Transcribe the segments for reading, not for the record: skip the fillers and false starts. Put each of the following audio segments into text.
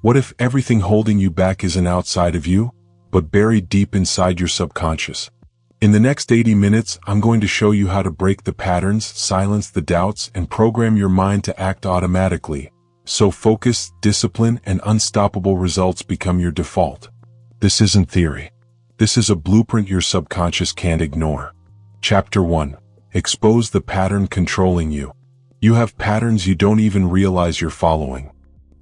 What if everything holding you back isn't outside of you, but buried deep inside your subconscious? In the next 80 minutes, I'm going to show you how to break the patterns, silence the doubts, and program your mind to act automatically, so focus, discipline, and unstoppable results become your default. This isn't theory. This is a blueprint your subconscious can't ignore. Chapter 1. Expose the pattern controlling you. You have patterns you don't even realize you're following.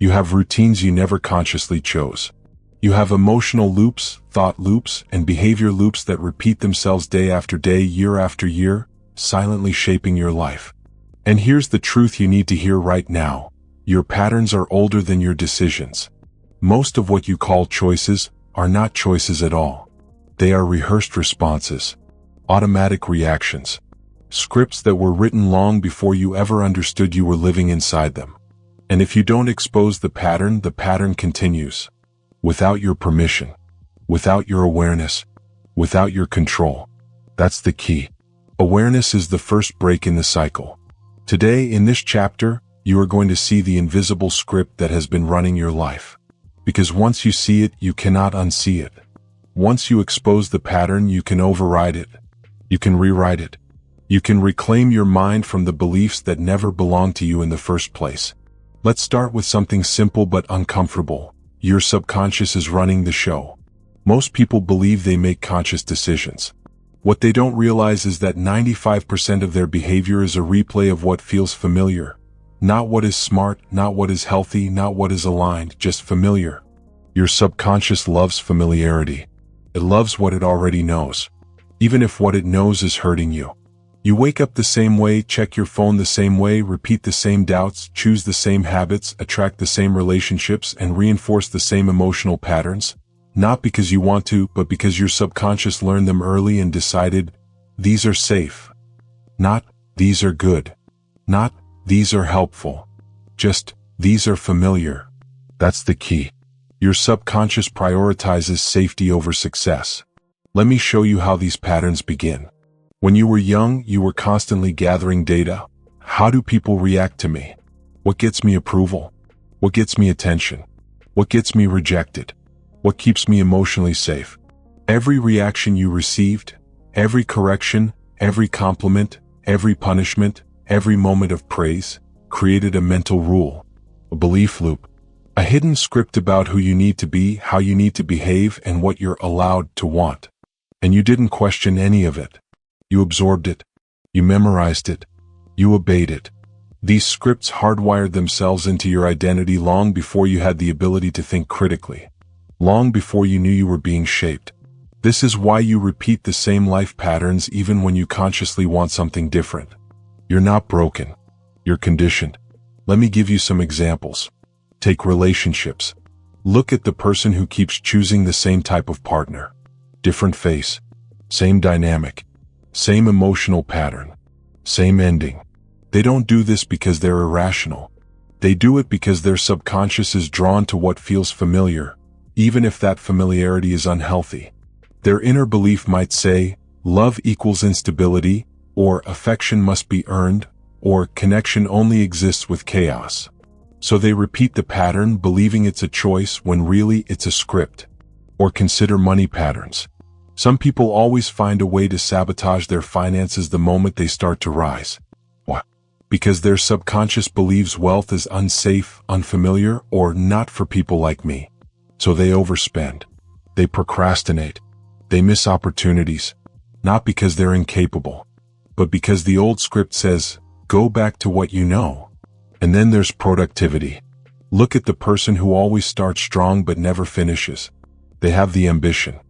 You have routines you never consciously chose. You have emotional loops, thought loops, and behavior loops that repeat themselves day after day, year after year, silently shaping your life. And here's the truth you need to hear right now. Your patterns are older than your decisions. Most of what you call choices are not choices at all. They are rehearsed responses, automatic reactions, scripts that were written long before you ever understood you were living inside them. And if you don't expose the pattern continues. Without your permission, without your awareness, without your control. That's the key. Awareness is the first break in the cycle. Today, in this chapter, you are going to see the invisible script that has been running your life. Because once you see it, you cannot unsee it. Once you expose the pattern, you can override it. You can rewrite it. You can reclaim your mind from the beliefs that never belonged to you in the first place. Let's start with something simple but uncomfortable. Your subconscious is running the show. Most people believe they make conscious decisions. What they don't realize is that 95% of their behavior is a replay of what feels familiar. Not what is smart, not what is healthy, not what is aligned, just familiar. Your subconscious loves familiarity. It loves what it already knows, even if what it knows is hurting you. You wake up the same way, check your phone the same way, repeat the same doubts, choose the same habits, attract the same relationships, and reinforce the same emotional patterns, not because you want to, but because your subconscious learned them early and decided, these are safe. Not, these are good. Not, these are helpful. Just, these are familiar. That's the key. Your subconscious prioritizes safety over success. Let me show you how these patterns begin. When you were young, you were constantly gathering data. How do people react to me? What gets me approval? What gets me attention? What gets me rejected? What keeps me emotionally safe? Every reaction you received, every correction, every compliment, every punishment, every moment of praise, created a mental rule, a belief loop, a hidden script about who you need to be, how you need to behave, and what you're allowed to want. And you didn't question any of it. You absorbed it. You memorized it. You obeyed it. These scripts hardwired themselves into your identity long before you had the ability to think critically. Long before you knew you were being shaped. This is why you repeat the same life patterns even when you consciously want something different. You're not broken. You're conditioned. Let me give you some examples. Take relationships. Look at the person who keeps choosing the same type of partner. Different face. Same dynamic. Same emotional pattern. Same ending. They don't do this because they're irrational. They do it because their subconscious is drawn to what feels familiar, even if that familiarity is unhealthy. Their inner belief might say, love equals instability, or affection must be earned, or connection only exists with chaos. So they repeat the pattern believing it's a choice when really it's a script. Or consider money patterns. Some people always find a way to sabotage their finances the moment they start to rise. Why? Because their subconscious believes wealth is unsafe, unfamiliar, or not for people like me. So they overspend. They procrastinate. They miss opportunities. Not because they're incapable, but because the old script says, go back to what you know. And then there's productivity. Look at the person who always starts strong but never finishes. They have the ambition.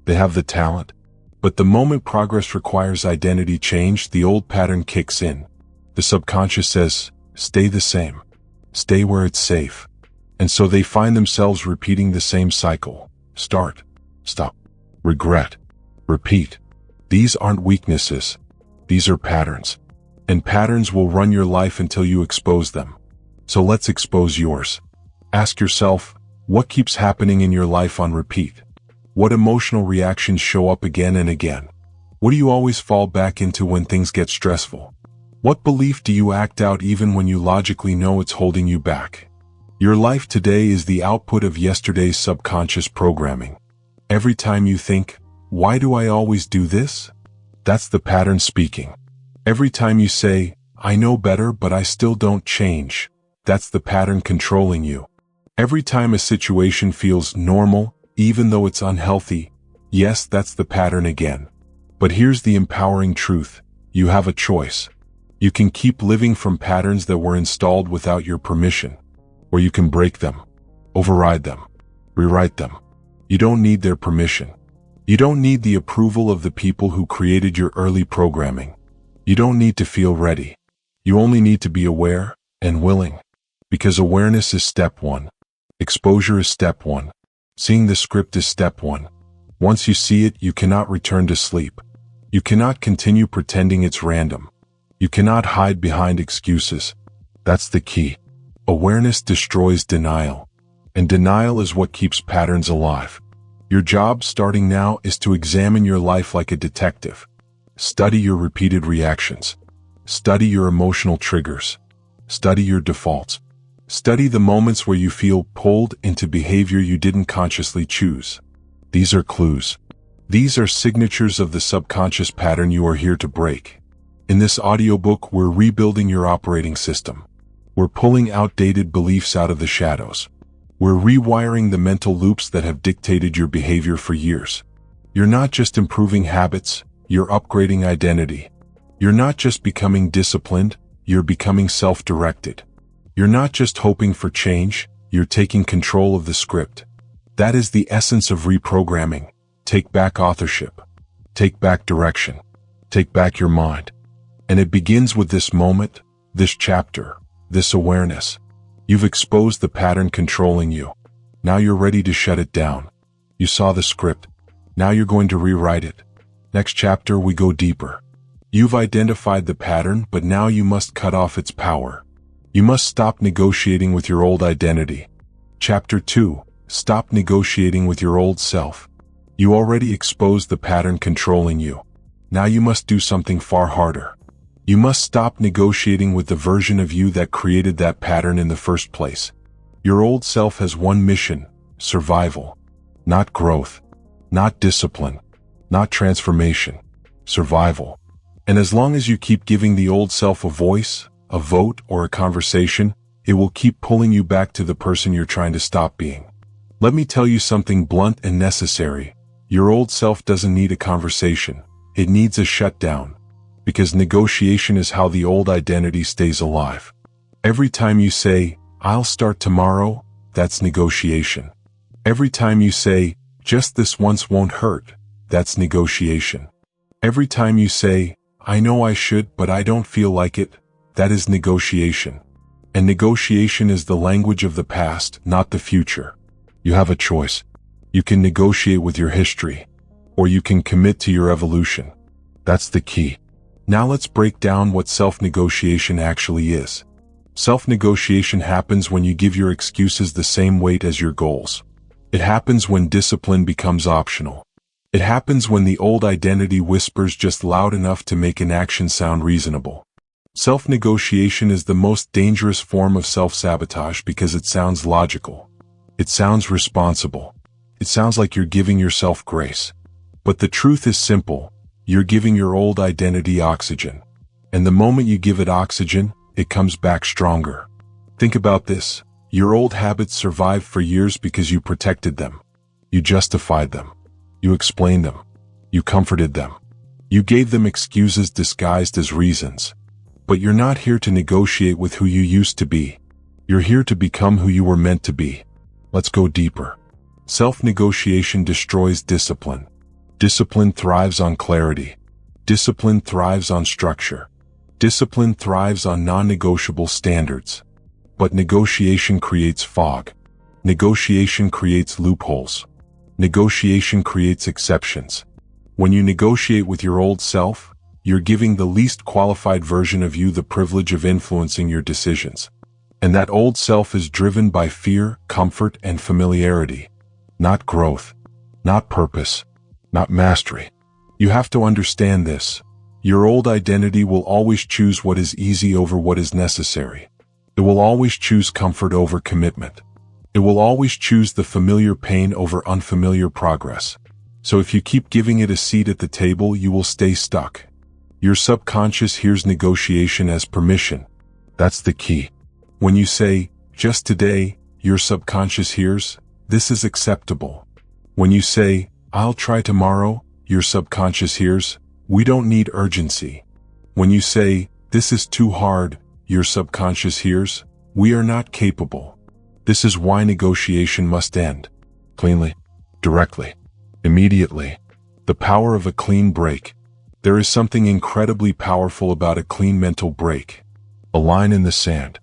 They have the talent. But the moment progress requires identity change, the old pattern kicks in. The subconscious says, stay the same. Stay where it's safe. And so they find themselves repeating the same cycle. Start. Stop. Regret. Repeat. These aren't weaknesses. These are patterns. And patterns will run your life until you expose them. So let's expose yours. Ask yourself, what keeps happening in your life on repeat? What emotional reactions show up again and again? What do you always fall back into when things get stressful? What belief do you act out even when you logically know it's holding you back? Your life today is the output of yesterday's subconscious programming. Every time you think, "Why do I always do this?" That's the pattern speaking. Every time you say, "I know better but I still don't change," that's the pattern controlling you. Every time a situation feels normal, even though it's unhealthy, yes, that's the pattern again. But here's the empowering truth. You have a choice. You can keep living from patterns that were installed without your permission, or you can break them, override them, rewrite them. You don't need their permission. You don't need the approval of the people who created your early programming. You don't need to feel ready. You only need to be aware and willing. Because awareness is step one. Exposure is step one. Seeing the script is step one. Once you see it, you cannot return to sleep. You cannot continue pretending it's random. You cannot hide behind excuses. That's the key. Awareness destroys denial. And denial is what keeps patterns alive. Your job starting now is to examine your life like a detective. Study your repeated reactions. Study your emotional triggers. Study your defaults. Study the moments where you feel pulled into behavior you didn't consciously choose. These are clues. These are signatures of the subconscious pattern you are here to break. In this audiobook, we're rebuilding your operating system. We're pulling outdated beliefs out of the shadows. We're rewiring the mental loops that have dictated your behavior for years. You're not just improving habits, you're upgrading identity. You're not just becoming disciplined, you're becoming self-directed. You're not just hoping for change, you're taking control of the script. That is the essence of reprogramming. Take back authorship. Take back direction. Take back your mind. And it begins with this moment, this chapter, this awareness. You've exposed the pattern controlling you. Now you're ready to shut it down. You saw the script. Now you're going to rewrite it. Next chapter, we go deeper. You've identified the pattern, but now you must cut off its power. You must stop negotiating with your old identity. Chapter 2. Stop negotiating with your old self. You already exposed the pattern controlling you. Now you must do something far harder. You must stop negotiating with the version of you that created that pattern in the first place. Your old self has one mission: survival. Not growth. Not discipline. Not transformation. Survival. And as long as you keep giving the old self a voice, a vote, or a conversation, it will keep pulling you back to the person you're trying to stop being. Let me tell you something blunt and necessary. Your old self doesn't need a conversation. It needs a shutdown. Because negotiation is how the old identity stays alive. Every time you say, "I'll start tomorrow," that's negotiation. Every time you say, "Just this once won't hurt," that's negotiation. Every time you say, "I know I should, but I don't feel like it," that is negotiation. And negotiation is the language of the past, not the future. You have a choice. You can negotiate with your history, or you can commit to your evolution. That's the key. Now let's break down what self-negotiation actually is. Self-negotiation happens when you give your excuses the same weight as your goals. It happens when discipline becomes optional. It happens when the old identity whispers just loud enough to make an action sound reasonable. Self-negotiation is the most dangerous form of self-sabotage because it sounds logical. It sounds responsible. It sounds like you're giving yourself grace. But the truth is simple. You're giving your old identity oxygen. And the moment you give it oxygen, it comes back stronger. Think about this. Your old habits survived for years because you protected them. You justified them. You explained them. You comforted them. You gave them excuses disguised as reasons. But you're not here to negotiate with who you used to be. You're here to become who you were meant to be. Let's go deeper. Self-negotiation destroys discipline. Discipline thrives on clarity. Discipline thrives on structure. Discipline thrives on non-negotiable standards. But negotiation creates fog. Negotiation creates loopholes. Negotiation creates exceptions. When you negotiate with your old self, you're giving the least qualified version of you the privilege of influencing your decisions. And that old self is driven by fear, comfort, and familiarity. Not growth. Not purpose. Not mastery. You have to understand this. Your old identity will always choose what is easy over what is necessary. It will always choose comfort over commitment. It will always choose the familiar pain over unfamiliar progress. So if you keep giving it a seat at the table, you will stay stuck. Your subconscious hears negotiation as permission. That's the key. When you say, just today, your subconscious hears, this is acceptable. When you say, I'll try tomorrow, your subconscious hears, we don't need urgency. When you say, this is too hard, your subconscious hears, we are not capable. This is why negotiation must end. Cleanly, directly, immediately. The power of a clean break. There is something incredibly powerful about a clean mental break. A line in the sand.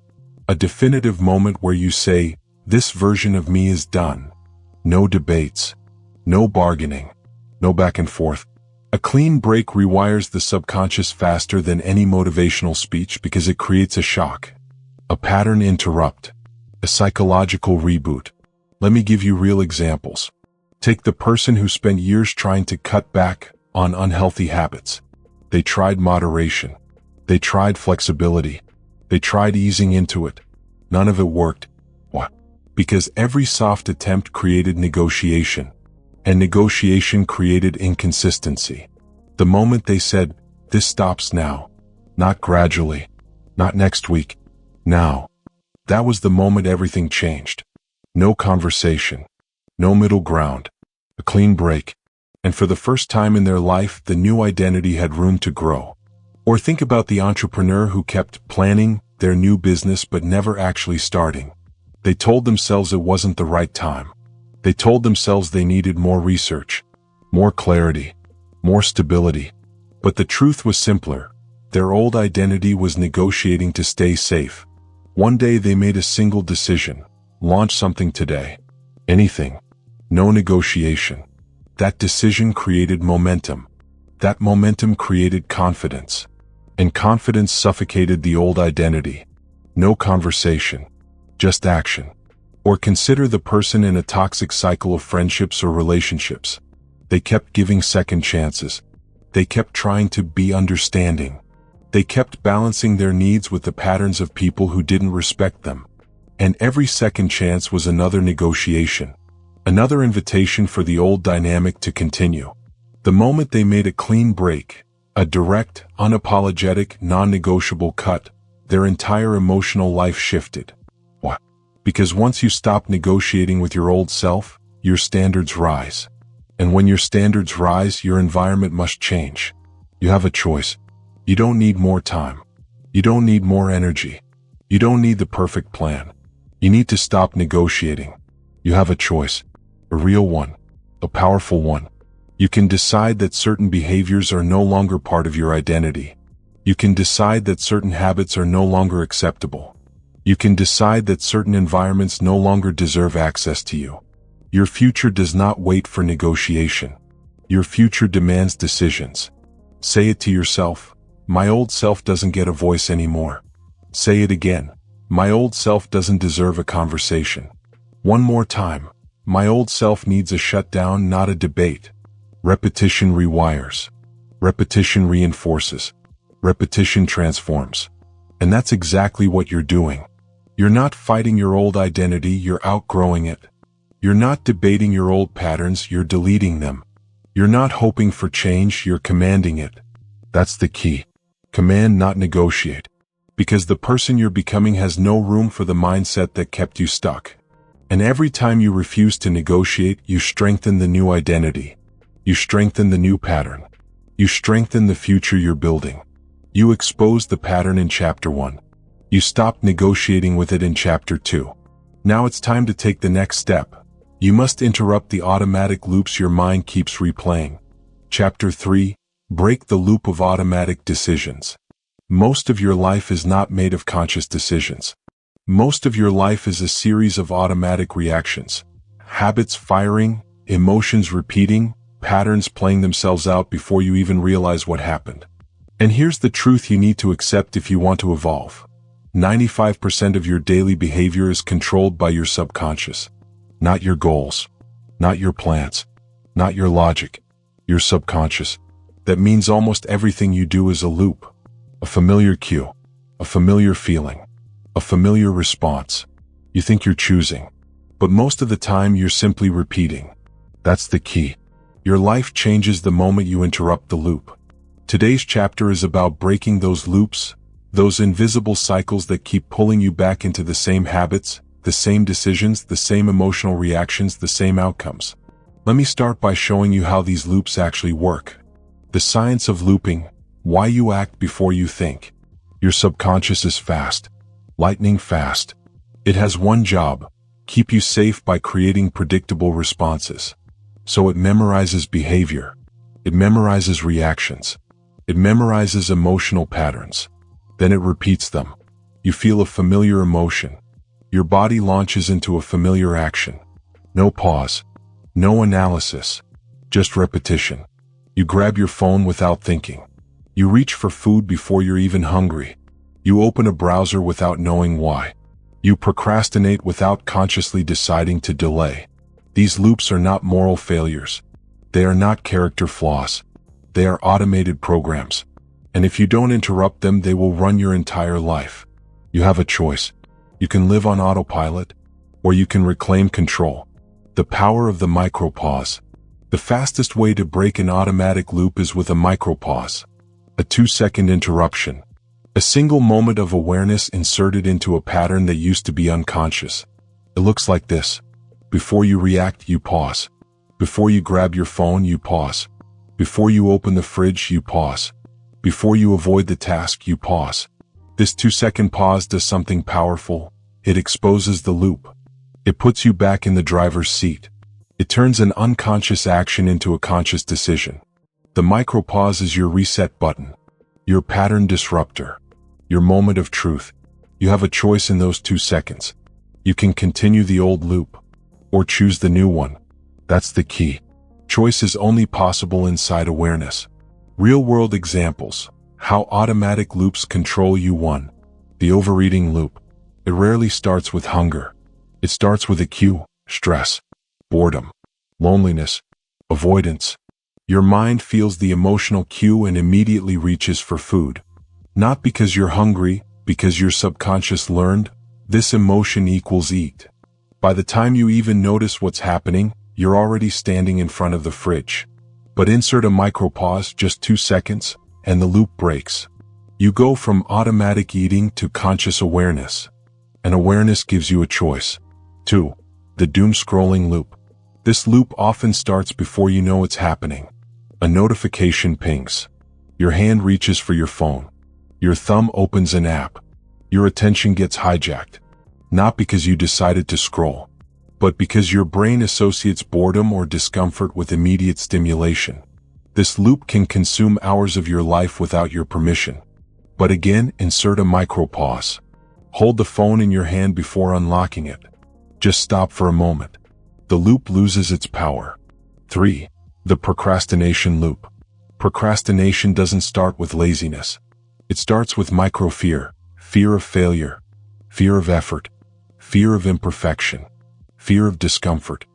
A definitive moment where you say, this version of me is done. No debates. No bargaining. No back and forth. A clean break rewires the subconscious faster than any motivational speech because it creates a shock. A pattern interrupt. A psychological reboot. Let me give you real examples. Take the person who spent years trying to cut back on unhealthy habits. They tried moderation. They tried flexibility. They tried easing into it. None of it worked. Why? Because every soft attempt created negotiation. And negotiation created inconsistency. The moment they said, this stops now. Not gradually. Not next week. Now. That was the moment everything changed. No conversation. No middle ground. A clean break. And for the first time in their life, the new identity had room to grow. Or think about the entrepreneur who kept planning their new business but never actually starting. They told themselves it wasn't the right time. They told themselves they needed more research, more clarity, more stability. But the truth was simpler. Their old identity was negotiating to stay safe. One day they made a single decision. Launch something today. Anything. No negotiation. That decision created momentum. That momentum created confidence. And confidence suffocated the old identity. No conversation. Just action. Or consider the person in a toxic cycle of friendships or relationships. They kept giving second chances. They kept trying to be understanding. They kept balancing their needs with the patterns of people who didn't respect them. And every second chance was another negotiation. Another invitation for the old dynamic to continue. The moment they made a clean break, a direct, unapologetic, non-negotiable cut, their entire emotional life shifted. Why? Because once you stop negotiating with your old self, your standards rise. And when your standards rise, your environment must change. You have a choice. You don't need more time. You don't need more energy. You don't need the perfect plan. You need to stop negotiating. You have a choice. A real one. A powerful one. You can decide that certain behaviors are no longer part of your identity. You can decide that certain habits are no longer acceptable. You can decide that certain environments no longer deserve access to you. Your future does not wait for negotiation. Your future demands decisions. Say it to yourself. My old self doesn't get a voice anymore. Say it again. My old self doesn't deserve a conversation. One more time. My old self needs a shutdown, not a debate. Repetition rewires. Repetition reinforces. Repetition transforms. And that's exactly what you're doing. You're not fighting your old identity, you're outgrowing it. You're not debating your old patterns, you're deleting them. You're not hoping for change, you're commanding it. That's the key. Command, not negotiate. Because the person you're becoming has no room for the mindset that kept you stuck. And every time you refuse to negotiate, you strengthen the new identity. You strengthen the new pattern. You strengthen the future you're building. You expose the pattern in Chapter 1. You stop negotiating with it in Chapter 2. Now it's time to take the next step. You must interrupt the automatic loops your mind keeps replaying. Chapter 3. Break the loop of automatic decisions. Most of your life is not made of conscious decisions. Most of your life is a series of automatic reactions. Habits firing, emotions repeating, patterns playing themselves out before you even realize what happened. And here's the truth you need to accept if you want to evolve. 95% of your daily behavior is controlled by your subconscious. Not your goals. Not your plans. Not your logic. Your subconscious. That means almost everything you do is a loop. A familiar cue. A familiar feeling. a familiar response. You think you're choosing, but most of the time you're simply repeating. That's the key. Your life changes the moment you interrupt the loop. Today's chapter is about breaking those loops, those invisible cycles that keep pulling you back into the same habits, the same decisions, the same emotional reactions, the same outcomes. Let me start by showing you how these loops actually work. The science of looping, why you act before you think. Your subconscious is fast, lightning fast. It has one job: keep you safe by creating predictable responses. So it memorizes behavior. It memorizes reactions. It memorizes emotional patterns. Then it repeats them. You feel a familiar emotion. Your body launches into a familiar action. No pause. No analysis. Just repetition. You grab your phone without thinking. You reach for food before you're even hungry. You open a browser without knowing why. You procrastinate without consciously deciding to delay. These loops are not moral failures. They are not character flaws. They are automated programs. And if you don't interrupt them, they will run your entire life. You have a choice. You can live on autopilot, or you can reclaim control. The power of the micropause. The fastest way to break an automatic loop is with a micropause. A 2-second interruption. A single moment of awareness inserted into a pattern that used to be unconscious. It looks like this. Before you react, you pause. Before you grab your phone, you pause. Before you open the fridge, you pause. Before you avoid the task, you pause. This 2-second pause does something powerful. It exposes the loop. It puts you back in the driver's seat. It turns an unconscious action into a conscious decision. The micropause is your reset button, your pattern disruptor, your moment of truth. You have a choice in those 2 seconds. You can continue the old loop, or choose the new one. That's the key. Choice is only possible inside awareness. Real-world examples. How automatic loops control you. 1. The overeating loop. It rarely starts with hunger. It starts with a cue: stress, boredom, loneliness, avoidance. Your mind feels the emotional cue and immediately reaches for food. Not because you're hungry, because your subconscious learned, this emotion equals eat. By the time you even notice what's happening, you're already standing in front of the fridge. But insert a micropause, just 2 seconds, and the loop breaks. You go from automatic eating to conscious awareness. And awareness gives you a choice. 2. The doom scrolling loop. This loop often starts before you know it's happening. A notification pings. Your hand reaches for your phone. Your thumb opens an app. Your attention gets hijacked. Not because you decided to scroll, but because your brain associates boredom or discomfort with immediate stimulation. This loop can consume hours of your life without your permission. But again, insert a micropause. Hold the phone in your hand before unlocking it. Just stop for a moment. The loop loses its power. 3. The procrastination loop. Procrastination doesn't start with laziness. It starts with micro-fear: fear of failure, fear of effort, fear of imperfection, fear of discomfort.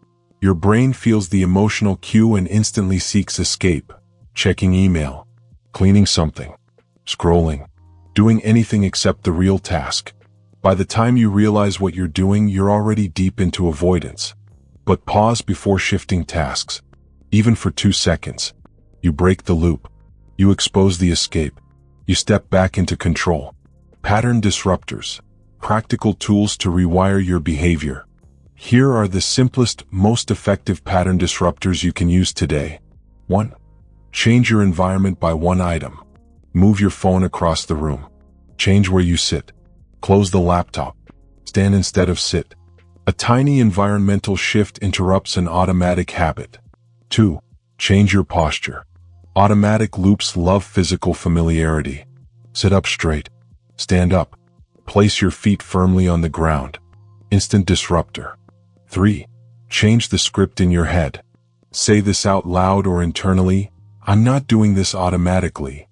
Your brain feels the emotional cue and instantly seeks escape: checking email, cleaning something, scrolling, doing anything except the real task. By the time you realize what you're doing, you're already deep into avoidance. But pause before shifting tasks. Even for 2 seconds. You break the loop. You expose the escape. You step back into control. Pattern disruptors. Practical tools to rewire your behavior. Here are the simplest, most effective pattern disruptors you can use today. 1. Change your environment by one item. Move your phone across the room. Change where you sit. Close the laptop. Stand instead of sit. A tiny environmental shift interrupts an automatic habit. 2. Change your posture. Automatic loops love physical familiarity. Sit up straight. Stand up. Place your feet firmly on the ground. Instant disruptor. 3. Change the script in your head. Say this out loud or internally: I'm not doing this automatically.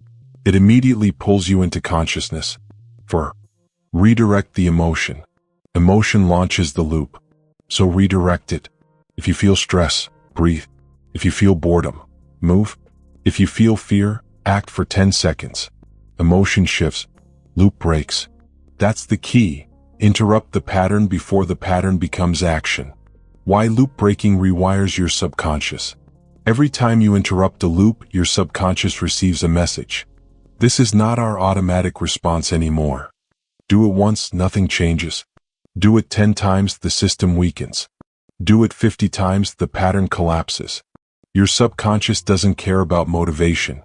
It immediately pulls you into consciousness. 4. Redirect the emotion. Emotion launches the loop. So redirect it. If you feel stress, breathe. If you feel boredom, move. If you feel fear, act for 10 seconds. Emotion shifts. Loop breaks. That's the key. Interrupt the pattern before the pattern becomes action. Why loop breaking rewires your subconscious. Every time you interrupt a loop, your subconscious receives a message. This is not our automatic response anymore. Do it once, nothing changes. Do it 10 times, the system weakens. Do it 50 times, the pattern collapses. Your subconscious doesn't care about motivation.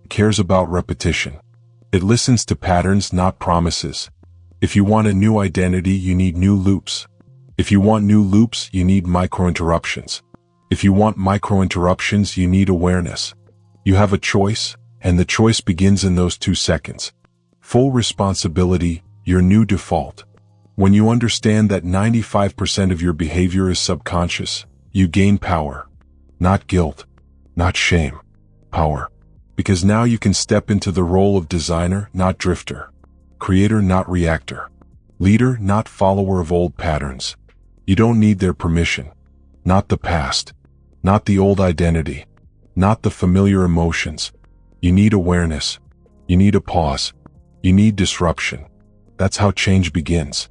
It cares about repetition. It listens to patterns, not promises. If you want a new identity, you need new loops. If you want new loops, you need micro-interruptions. If you want micro-interruptions, you need awareness. You have a choice, and the choice begins in those 2 seconds. Full responsibility, your new default. When you understand that 95% of your behavior is subconscious, you gain power. Not guilt, not shame. Power. Because now you can step into the role of designer, not drifter. Creator, not reactor. Leader, not follower of old patterns. You don't need their permission. Not the past. Not the old identity. Not the familiar emotions. You need awareness. You need a pause. You need disruption. That's how change begins.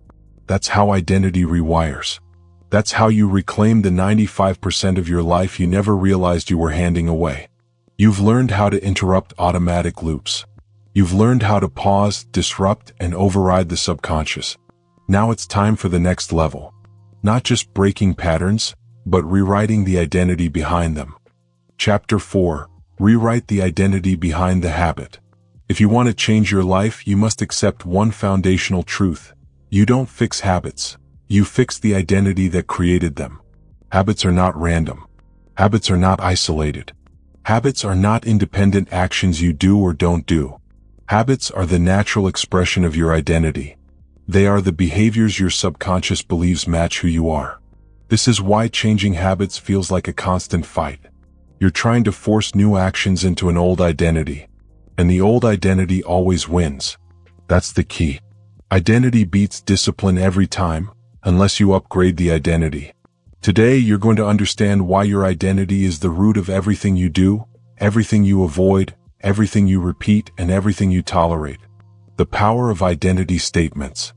That's how identity rewires. That's how you reclaim the 95% of your life you never realized you were handing away. You've learned how to interrupt automatic loops. You've learned how to pause, disrupt, and override the subconscious. Now it's time for the next level. Not just breaking patterns, but rewriting the identity behind them. Chapter 4. Rewrite the identity behind the habit. If you want to change your life, you must accept one foundational truth. You don't fix habits. You fix the identity that created them. Habits are not random. Habits are not isolated. Habits are not independent actions you do or don't do. Habits are the natural expression of your identity. They are the behaviors your subconscious believes match who you are. This is why changing habits feels like a constant fight. You're trying to force new actions into an old identity. And the old identity always wins. That's the key. Identity beats discipline every time, unless you upgrade the identity. Today, you're going to understand why your identity is the root of everything you do, everything you avoid, everything you repeat, and everything you tolerate. The power of identity statements.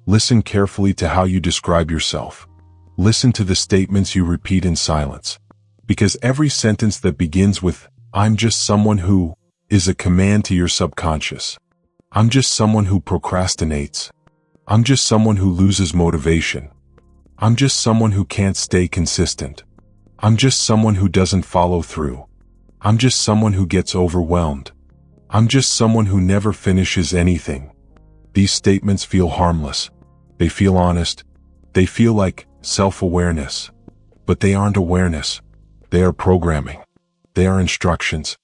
Listen carefully to how you describe yourself. Listen to the statements you repeat in silence. Because every sentence that begins with, "I'm just someone who," is a command to your subconscious. I'm just someone who procrastinates. I'm just someone who loses motivation. I'm just someone who can't stay consistent. I'm just someone who doesn't follow through. I'm just someone who gets overwhelmed. I'm just someone who never finishes anything. These statements feel harmless. They feel honest. They feel like self-awareness. But they aren't awareness. They are programming. They are instructions.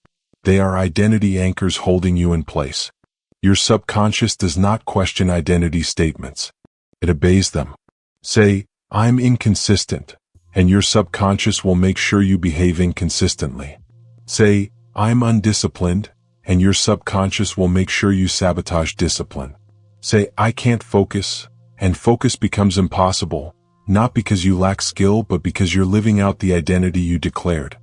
They are identity anchors holding you in place. Your subconscious does not question identity statements. It obeys them. Say, "I'm inconsistent," and your subconscious will make sure you behave inconsistently. Say, "I'm undisciplined," and your subconscious will make sure you sabotage discipline. Say, "I can't focus," and focus becomes impossible, not because you lack skill but because you're living out the identity you declared.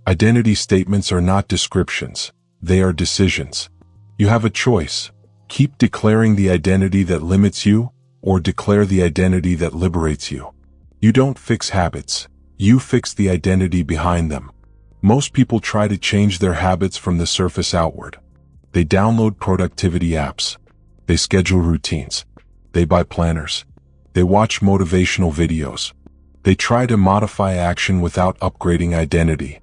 Identity statements are not descriptions. They are decisions. You have a choice. Keep declaring the identity that limits you, or declare the identity that liberates you. You don't fix habits. You fix the identity behind them. Most people try to change their habits from the surface outward. They download productivity apps. They schedule routines. They buy planners. They watch motivational videos. They try to modify action without upgrading identity.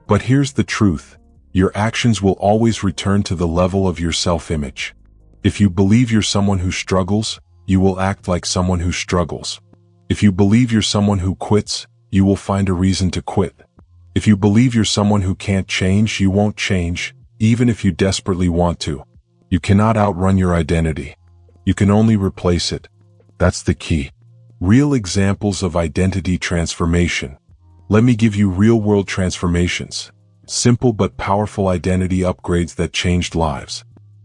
But here's the truth. Your actions will always return to the level of your self-image. If you believe you're someone who struggles, you will act like someone who struggles. If you believe you're someone who quits, you will find a reason to quit. If you believe you're someone who can't change, you won't change, even if you desperately want to. You cannot outrun your identity. You can only replace it. That's the key. Real examples of identity transformation. Let me give you real-world transformations. Simple but powerful identity upgrades that changed lives.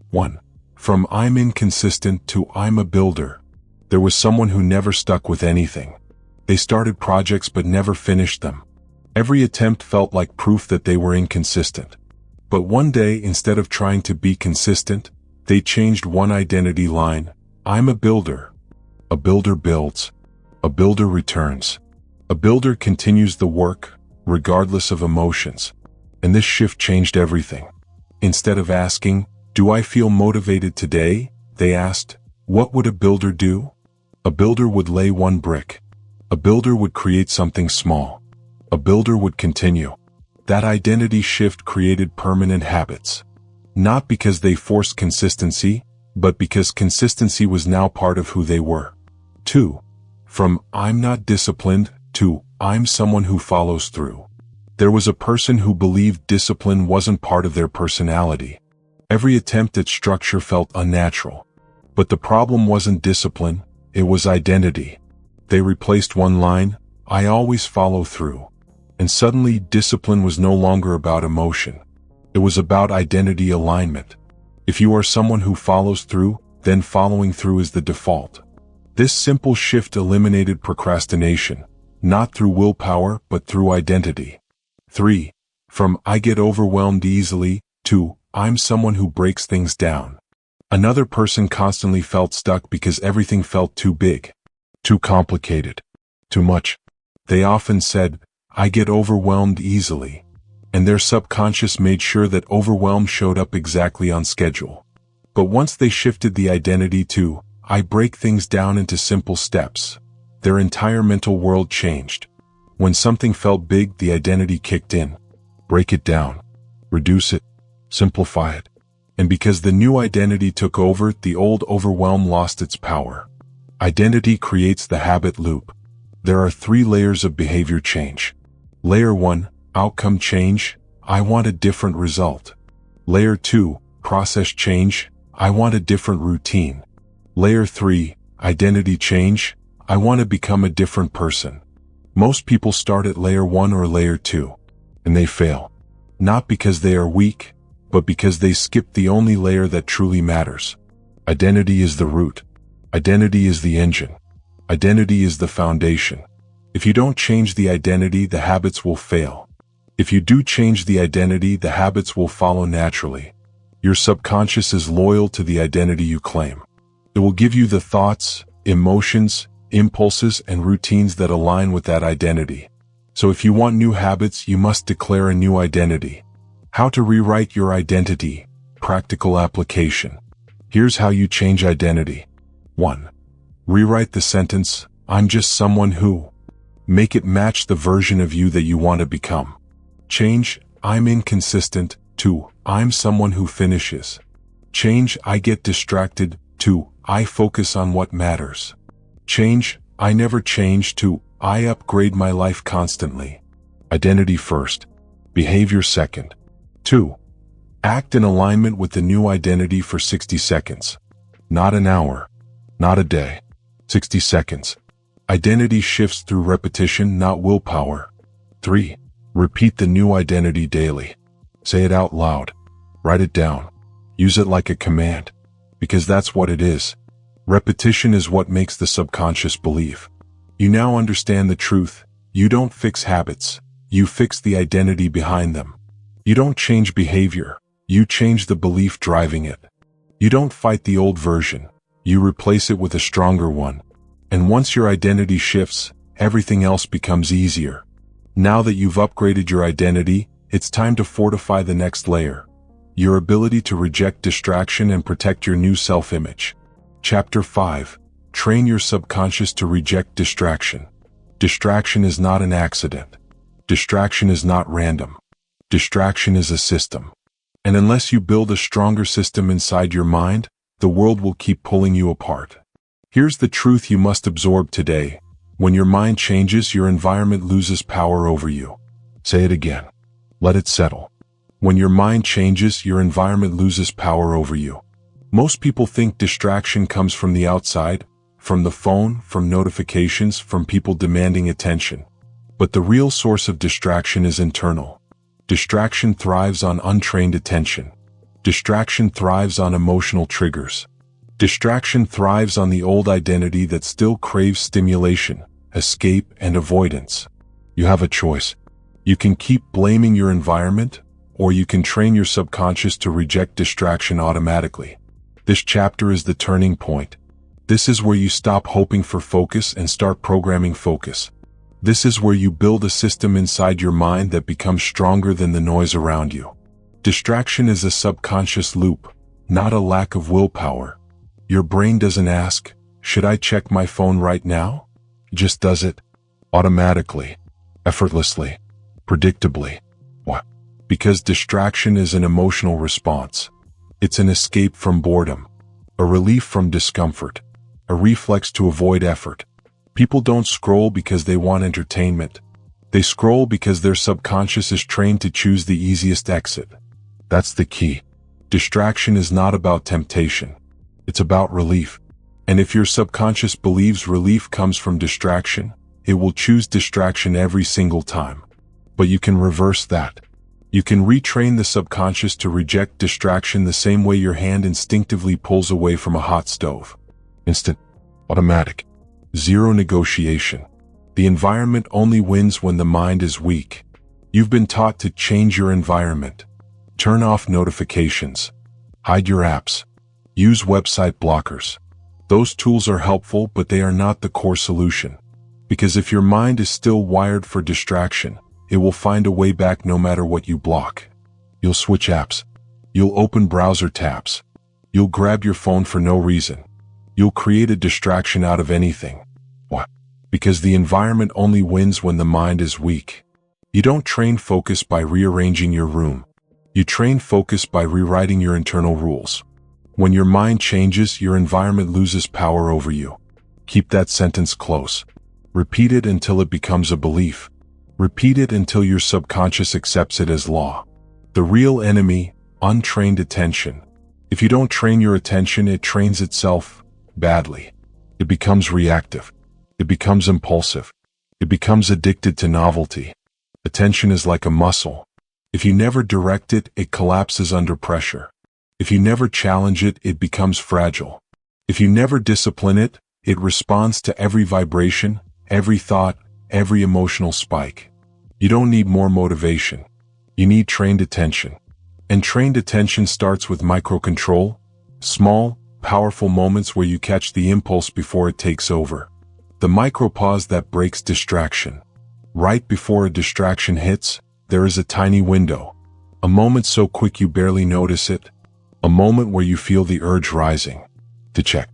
1. From "I'm inconsistent" to "I'm a builder." There was someone who never stuck with anything. They started projects but never finished them. Every attempt felt like proof that they were inconsistent. But one day, instead of trying to be consistent, they changed one identity line. "I'm a builder." A builder builds. A builder returns. A builder continues the work, regardless of emotions. And this shift changed everything. Instead of asking, "Do I feel motivated today?" they asked, "What would a builder do?" A builder would lay one brick. A builder would create something small. A builder would continue. That identity shift created permanent habits. Not because they forced consistency, but because consistency was now part of who they were. 2. From "I'm not disciplined" to "I'm someone who follows through." There was a person who believed discipline wasn't part of their personality. Every attempt at structure felt unnatural. But the problem wasn't discipline, it was identity. They replaced one line, "I always follow through." And suddenly discipline was no longer about emotion. It was about identity alignment. If you are someone who follows through, then following through is the default. This simple shift eliminated procrastination, not through willpower but through identity. 3. From "I get overwhelmed easily" to "I'm someone who breaks things down." Another person constantly felt stuck because everything felt too big, too complicated, too much. They often said, "I get overwhelmed easily." And their subconscious made sure that overwhelm showed up exactly on schedule. But once they shifted the identity to "I break things down into simple steps," their entire mental world changed. When something felt big, the identity kicked in. Break it down. Reduce it. Simplify it. And because the new identity took over, the old overwhelm lost its power. Identity creates the habit loop. There are 3 layers of behavior change. Layer 1, outcome change, "I want a different result." Layer 2, process change, "I want a different routine." Layer 3, identity change, "I want to become a different person." Most people start at layer 1 or layer 2, and they fail. Not because they are weak, but because they skip the only layer that truly matters. Identity is the root. Identity is the engine. Identity is the foundation. If you don't change the identity, the habits will fail. If you do change the identity, the habits will follow naturally. Your subconscious is loyal to the identity you claim. It will give you the thoughts, emotions, impulses, and routines that align with that identity. So if you want new habits, you must declare a new identity. How to rewrite your identity. Practical application. Here's how you change identity. 1. Rewrite the sentence, "I'm just someone who." Make it match the version of you that you want to become. Change "I'm inconsistent" to "I'm someone who finishes." Change "I get distracted" to "I focus on what matters." Change "I never change" to "I upgrade my life constantly." Identity first. Behavior second. 2. Act in alignment with the new identity for 60 seconds. Not an hour. Not a day. 60 seconds. Identity shifts through repetition, not willpower. 3. Repeat the new identity daily. Say it out loud. Write it down. Use it like a command. Because that's what it is. Repetition is what makes the subconscious believe. You now understand the truth. You don't fix habits. You fix the identity behind them. You don't change behavior. You change the belief driving it. You don't fight the old version. You replace it with a stronger one. And once your identity shifts, everything else becomes easier. Now that you've upgraded your identity, it's time to fortify the next layer. Your ability to reject distraction and protect your new self-image. Chapter 5. Train your subconscious to reject distraction. Distraction is not an accident. Distraction is not random. Distraction is a system. And unless you build a stronger system inside your mind, the world will keep pulling you apart. Here's the truth you must absorb today. When your mind changes, your environment loses power over you. Say it again. Let it settle. When your mind changes, your environment loses power over you. Most people think distraction comes from the outside, from the phone, from notifications, from people demanding attention. But the real source of distraction is internal. Distraction thrives on untrained attention. Distraction thrives on emotional triggers. Distraction thrives on the old identity that still craves stimulation, escape, and avoidance. You have a choice. You can keep blaming your environment, or you can train your subconscious to reject distraction automatically. This chapter is the turning point. This is where you stop hoping for focus and start programming focus. This is where you build a system inside your mind that becomes stronger than the noise around you. Distraction is a subconscious loop, not a lack of willpower. Your brain doesn't ask, "Should I check my phone right now?" It just does it. Automatically. Effortlessly. Predictably. Why? Because distraction is an emotional response. It's an escape from boredom. A relief from discomfort. A reflex to avoid effort. People don't scroll because they want entertainment. They scroll because their subconscious is trained to choose the easiest exit. That's the key. Distraction is not about temptation. It's about relief. And if your subconscious believes relief comes from distraction, it will choose distraction every single time. But you can reverse that. You can retrain the subconscious to reject distraction the same way your hand instinctively pulls away from a hot stove. Instant. Automatic. Zero negotiation. The environment only wins when the mind is weak. You've been taught to change your environment. Turn off notifications. Hide your apps. Use website blockers. Those tools are helpful, but they are not the core solution. Because if your mind is still wired for distraction, it will find a way back no matter what you block. You'll switch apps. You'll open browser tabs. You'll grab your phone for no reason. You'll create a distraction out of anything. Why? Because the environment only wins when the mind is weak. You don't train focus by rearranging your room. You train focus by rewriting your internal rules. When your mind changes, your environment loses power over you. Keep that sentence close. Repeat it until it becomes a belief. Repeat it until your subconscious accepts it as law. The real enemy, untrained attention. If you don't train your attention, it trains itself badly. It becomes reactive. It becomes impulsive. It becomes addicted to novelty. Attention is like a muscle. If you never direct it, it collapses under pressure. If you never challenge it, it becomes fragile. If you never discipline it, it responds to every vibration, every thought, every emotional spike. You don't need more motivation. You need trained attention. And trained attention starts with microcontrol, small, powerful moments where you catch the impulse before it takes over. The micropause that breaks distraction. Right before a distraction hits, there is a tiny window. A moment so quick you barely notice it. A moment where you feel the urge rising. To check.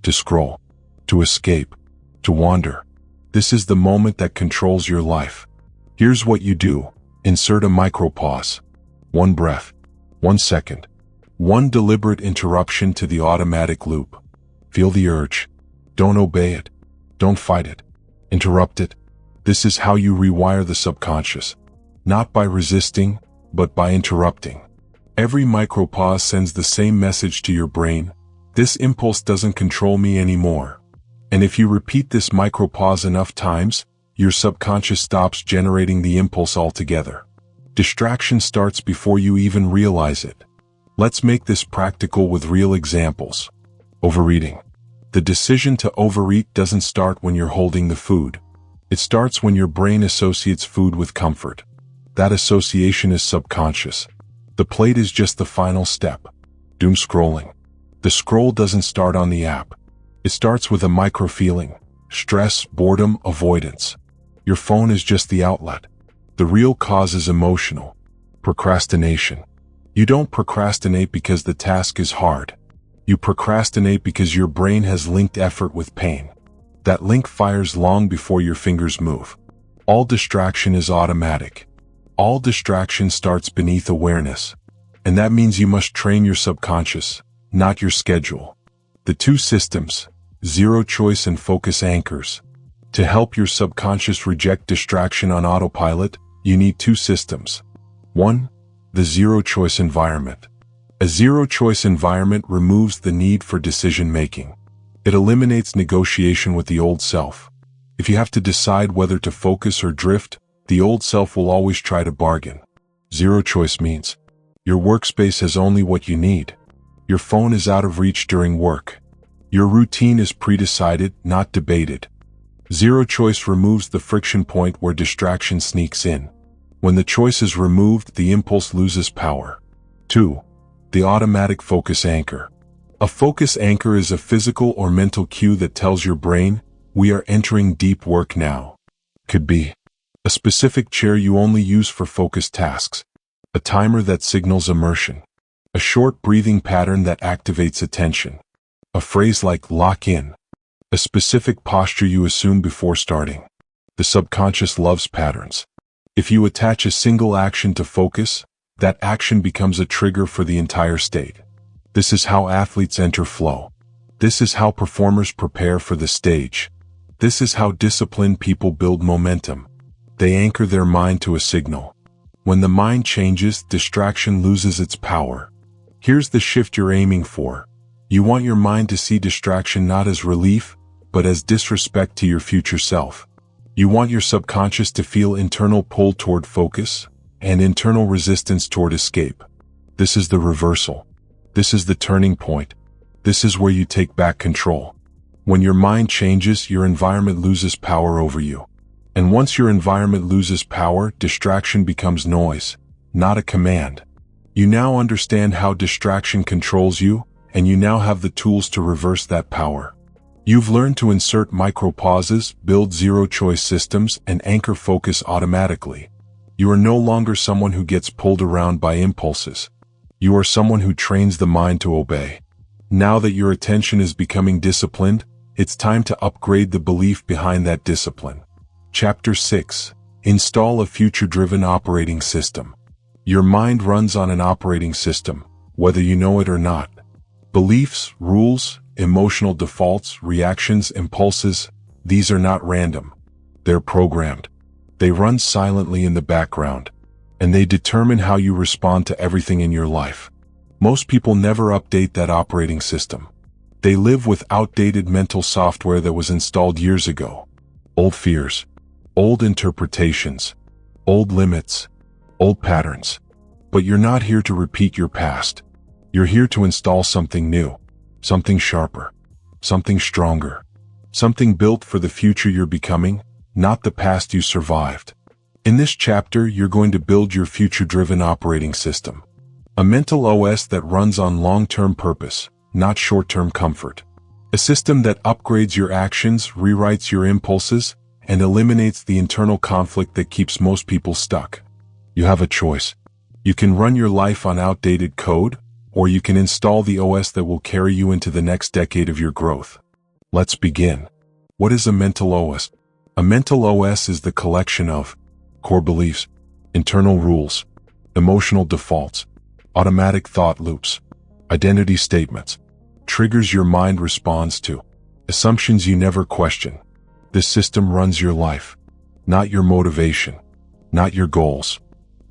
To scroll. To escape. To wander. This is the moment that controls your life. Here's what you do. Insert a micropause. 1 breath. 1 second. 1 deliberate interruption to the automatic loop. Feel the urge. Don't obey it. Don't fight it. Interrupt it. This is how you rewire the subconscious. Not by resisting, but by interrupting. Every micropause sends the same message to your brain. This impulse doesn't control me anymore. And if you repeat this micropause enough times, your subconscious stops generating the impulse altogether. Distraction starts before you even realize it. Let's make this practical with real examples. Overeating. The decision to overeat doesn't start when you're holding the food. It starts when your brain associates food with comfort. That association is subconscious. The plate is just the final step. Doom scrolling. The scroll doesn't start on the app. It starts with a micro-feeling. Stress, boredom, avoidance. Your phone is just the outlet. The real cause is emotional. Procrastination. You don't procrastinate because the task is hard. You procrastinate because your brain has linked effort with pain. That link fires long before your fingers move. All distraction is automatic. All distraction starts beneath awareness. And that means you must train your subconscious, not your schedule. The 2 systems, zero choice and focus anchors. To help your subconscious reject distraction on autopilot, you need 2 systems. 1. The zero-choice environment. A zero-choice environment removes the need for decision-making. It eliminates negotiation with the old self. If you have to decide whether to focus or drift, the old self will always try to bargain. Zero-choice means your workspace has only what you need. Your phone is out of reach during work. Your routine is pre-decided, not debated. Zero-choice removes the friction point where distraction sneaks in. When the choice is removed, the impulse loses power. 2. The automatic focus anchor. A focus anchor is a physical or mental cue that tells your brain, we are entering deep work now. Could be a specific chair you only use for focused tasks, a timer that signals immersion, a short breathing pattern that activates attention, a phrase like lock in, a specific posture you assume before starting. The subconscious loves patterns. If you attach a single action to focus, that action becomes a trigger for the entire state. This is how athletes enter flow. This is how performers prepare for the stage. This is how disciplined people build momentum. They anchor their mind to a signal. When the mind changes, distraction loses its power. Here's the shift you're aiming for. You want your mind to see distraction not as relief, but as disrespect to your future self. You want your subconscious to feel internal pull toward focus and internal resistance toward escape. This is the reversal. This is the turning point. This is where you take back control. When your mind changes, your environment loses power over you. And once your environment loses power, distraction becomes noise, not a command. You now understand how distraction controls you, and you now have the tools to reverse that power. You've learned to insert micro-pauses, build zero-choice systems, and anchor focus automatically. You are no longer someone who gets pulled around by impulses. You are someone who trains the mind to obey. Now that your attention is becoming disciplined, it's time to upgrade the belief behind that discipline. Chapter 6. Install a future-driven operating system. Your mind runs on an operating system, whether you know it or not. Beliefs, rules, emotional defaults, reactions, impulses, these are not random. They're programmed. They run silently in the background, and they determine how you respond to everything in your life. Most people never update that operating system. They live with outdated mental software that was installed years ago. Old fears, old interpretations, old limits, old patterns. But you're not here to repeat your past. You're here to install something new, something sharper, something stronger, something built for the future you're becoming, not the past you survived. In this chapter, you're going to build your future-driven operating system. A mental OS that runs on long-term purpose, not short-term comfort. A system that upgrades your actions, rewrites your impulses, and eliminates the internal conflict that keeps most people stuck. You have a choice. You can run your life on outdated code, or you can install the OS that will carry you into the next decade of your growth. Let's begin. What is a mental OS? A mental OS is the collection of core beliefs, internal rules, emotional defaults, automatic thought loops, identity statements, triggers your mind responds to, assumptions you never question. This system runs your life, not your motivation, not your goals,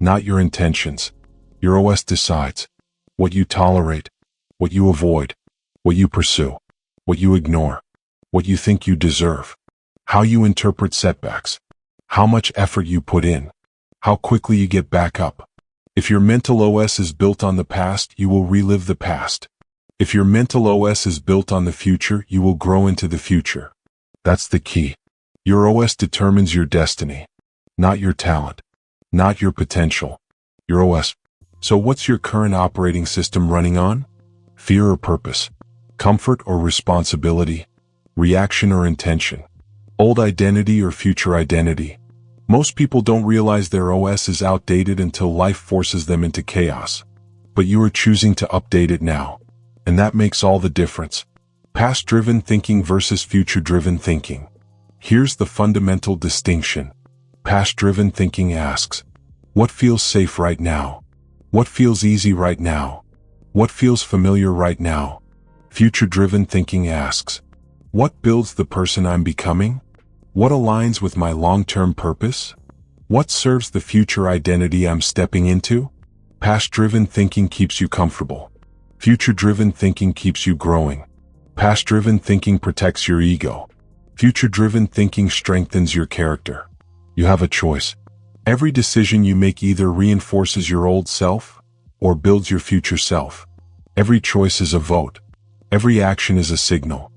not your intentions. Your OS decides what you tolerate, what you avoid, what you pursue, what you ignore, what you think you deserve, how you interpret setbacks, how much effort you put in, how quickly you get back up. If your mental OS is built on the past, you will relive the past. If your mental OS is built on the future, you will grow into the future. That's the key. Your OS determines your destiny, not your talent, not your potential. Your OS. So what's your current operating system running on? Fear or purpose? Comfort or responsibility? Reaction or intention? Old identity or future identity? Most people don't realize their OS is outdated until life forces them into chaos. But you are choosing to update it now. And that makes all the difference. Past-driven thinking versus future-driven thinking. Here's the fundamental distinction. Past-driven thinking asks, what feels safe right now? What feels easy right now? What feels familiar right now? Future-driven thinking asks, what builds the person I'm becoming? What aligns with my long-term purpose? What serves the future identity I'm stepping into? Past-driven thinking keeps you comfortable. Future-driven thinking keeps you growing. Past-driven thinking protects your ego. Future-driven thinking strengthens your character. You have a choice. Every decision you make either reinforces your old self or builds your future self. Every choice is a vote. Every action is a signal.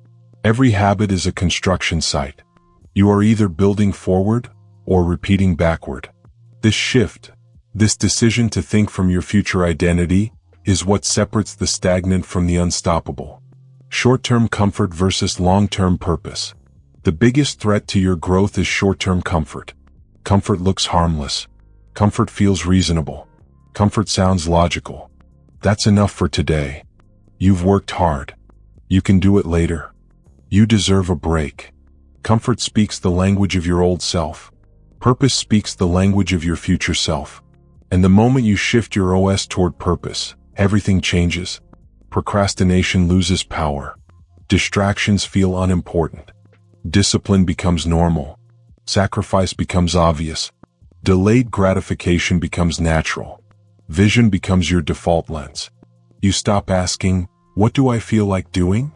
Every habit is a construction site. You are either building forward or repeating backward. This shift, this decision to think from your future identity, is what separates the stagnant from the unstoppable. Short-term comfort versus long-term purpose. The biggest threat to your growth is short-term comfort. Comfort looks harmless. Comfort feels reasonable. Comfort sounds logical. That's enough for today. You've worked hard. You can do it later. You deserve a break. Comfort speaks the language of your old self. Purpose speaks the language of your future self. And the moment you shift your OS toward purpose, everything changes. Procrastination loses power. Distractions feel unimportant. Discipline becomes normal. Sacrifice becomes obvious. Delayed gratification becomes natural. Vision becomes your default lens. You stop asking, "What do I feel like doing?"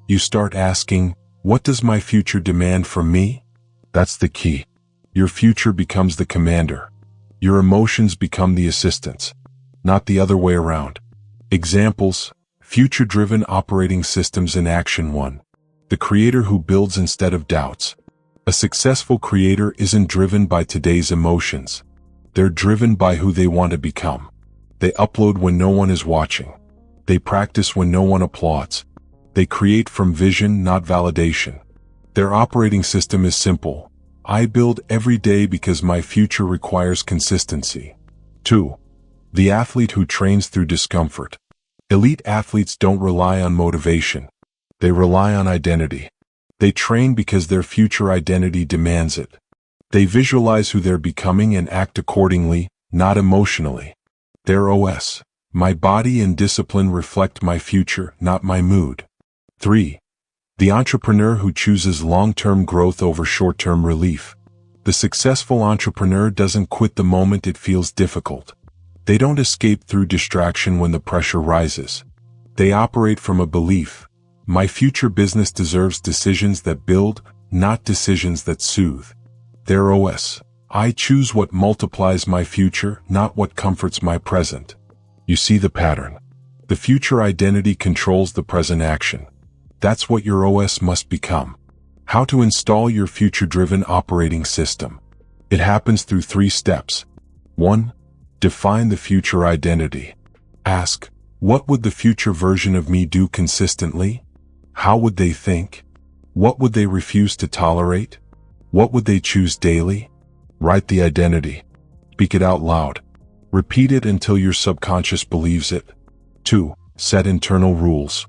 You start asking, "What does my future demand from me?" That's the key. Your future becomes the commander. Your emotions become the assistants, not the other way around. Examples: future-driven operating systems in action. 1. The creator who builds instead of doubts. A successful creator isn't driven by today's emotions. They're driven by who they want to become. They upload when no one is watching. They practice when no one applauds. They create from vision, not validation. Their operating system is simple. I build every day because my future requires consistency. 2. The athlete who trains through discomfort. Elite athletes don't rely on motivation. They rely on identity. They train because their future identity demands it. They visualize who they're becoming and act accordingly, not emotionally. Their OS. My body and discipline reflect my future, not my mood. 3. The entrepreneur who chooses long-term growth over short-term relief. The successful entrepreneur doesn't quit the moment it feels difficult. They don't escape through distraction when the pressure rises. They operate from a belief. My future business deserves decisions that build, not decisions that soothe. Their OS. I choose what multiplies my future, not what comforts my present. You see the pattern. The future identity controls the present action. That's what your OS must become. How to install your future-driven operating system. It happens through 3 steps. 1. Define the future identity. Ask, what would the future version of me do consistently? How would they think? What would they refuse to tolerate? What would they choose daily? Write the identity. Speak it out loud. Repeat it until your subconscious believes it. 2. Set internal rules.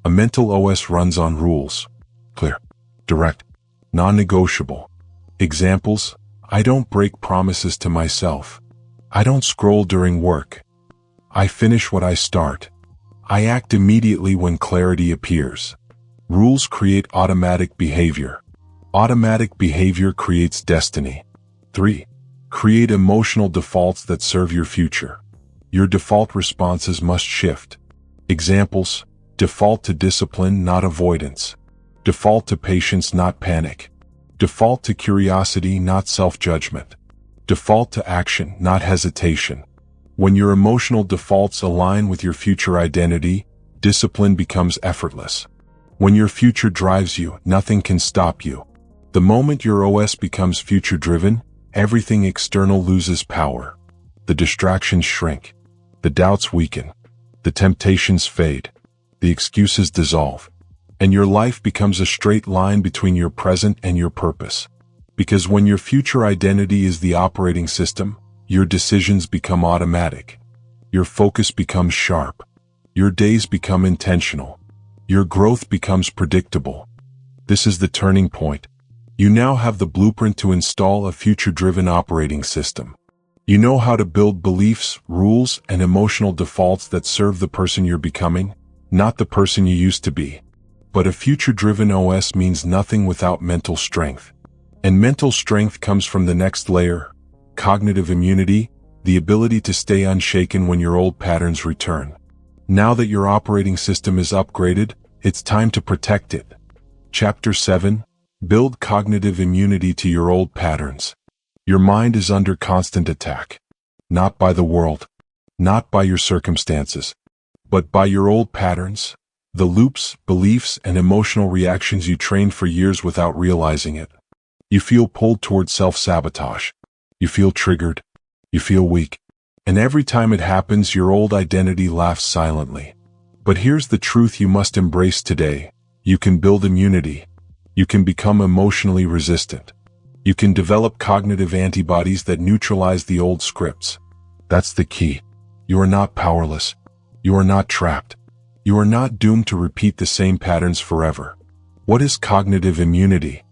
A mental OS runs on rules. Clear, direct, non-negotiable. Examples: I don't break promises to myself. I don't scroll during work. I finish what I start. I act immediately when clarity appears. Rules create automatic behavior. Automatic behavior creates destiny. 3. Create emotional defaults that serve your future. Your default responses must shift. Examples: default to discipline, not avoidance. Default to patience, not panic. Default to curiosity, not self-judgment. Default to action, not hesitation. When your emotional defaults align with your future identity, discipline becomes effortless. When your future drives you, nothing can stop you. The moment your OS becomes future-driven, everything external loses power. The distractions shrink. The doubts weaken. The temptations fade. The excuses dissolve. And your life becomes a straight line between your present and your purpose. Because when your future identity is the operating system, your decisions become automatic. Your focus becomes sharp. Your days become intentional. Your growth becomes predictable. This is the turning point. You now have the blueprint to install a future-driven operating system. You know how to build beliefs, rules, and emotional defaults that serve the person you're becoming, not the person you used to be. But a future-driven OS means nothing without mental strength. And mental strength comes from the next layer: cognitive immunity, the ability to stay unshaken when your old patterns return. Now that your operating system is upgraded, it's time to protect it. Chapter 7. Build cognitive immunity to your old patterns. Your mind is under constant attack. Not by the world. Not by your circumstances. But by your old patterns. The loops, beliefs, and emotional reactions you trained for years without realizing it. You feel pulled toward self-sabotage. You feel triggered. You feel weak. And every time it happens, your old identity laughs silently. But here's the truth you must embrace today. You can build immunity. You can become emotionally resistant. You can develop cognitive antibodies that neutralize the old scripts. That's the key. You are not powerless. You are not trapped. You are not doomed to repeat the same patterns forever. What is cognitive immunity?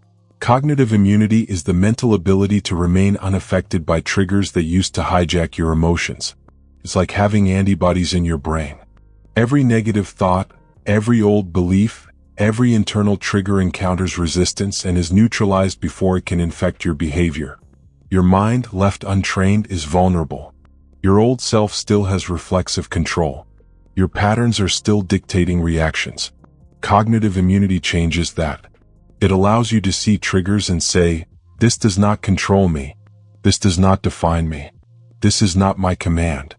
Cognitive immunity is the mental ability to remain unaffected by triggers that used to hijack your emotions. It's like having antibodies in your brain. Every negative thought, every old belief, every internal trigger encounters resistance and is neutralized before it can infect your behavior. Your mind, left untrained, is vulnerable. Your old self still has reflexive control. Your patterns are still dictating reactions. Cognitive immunity changes that. It allows you to see triggers and say, this does not control me. This does not define me. This is not my command.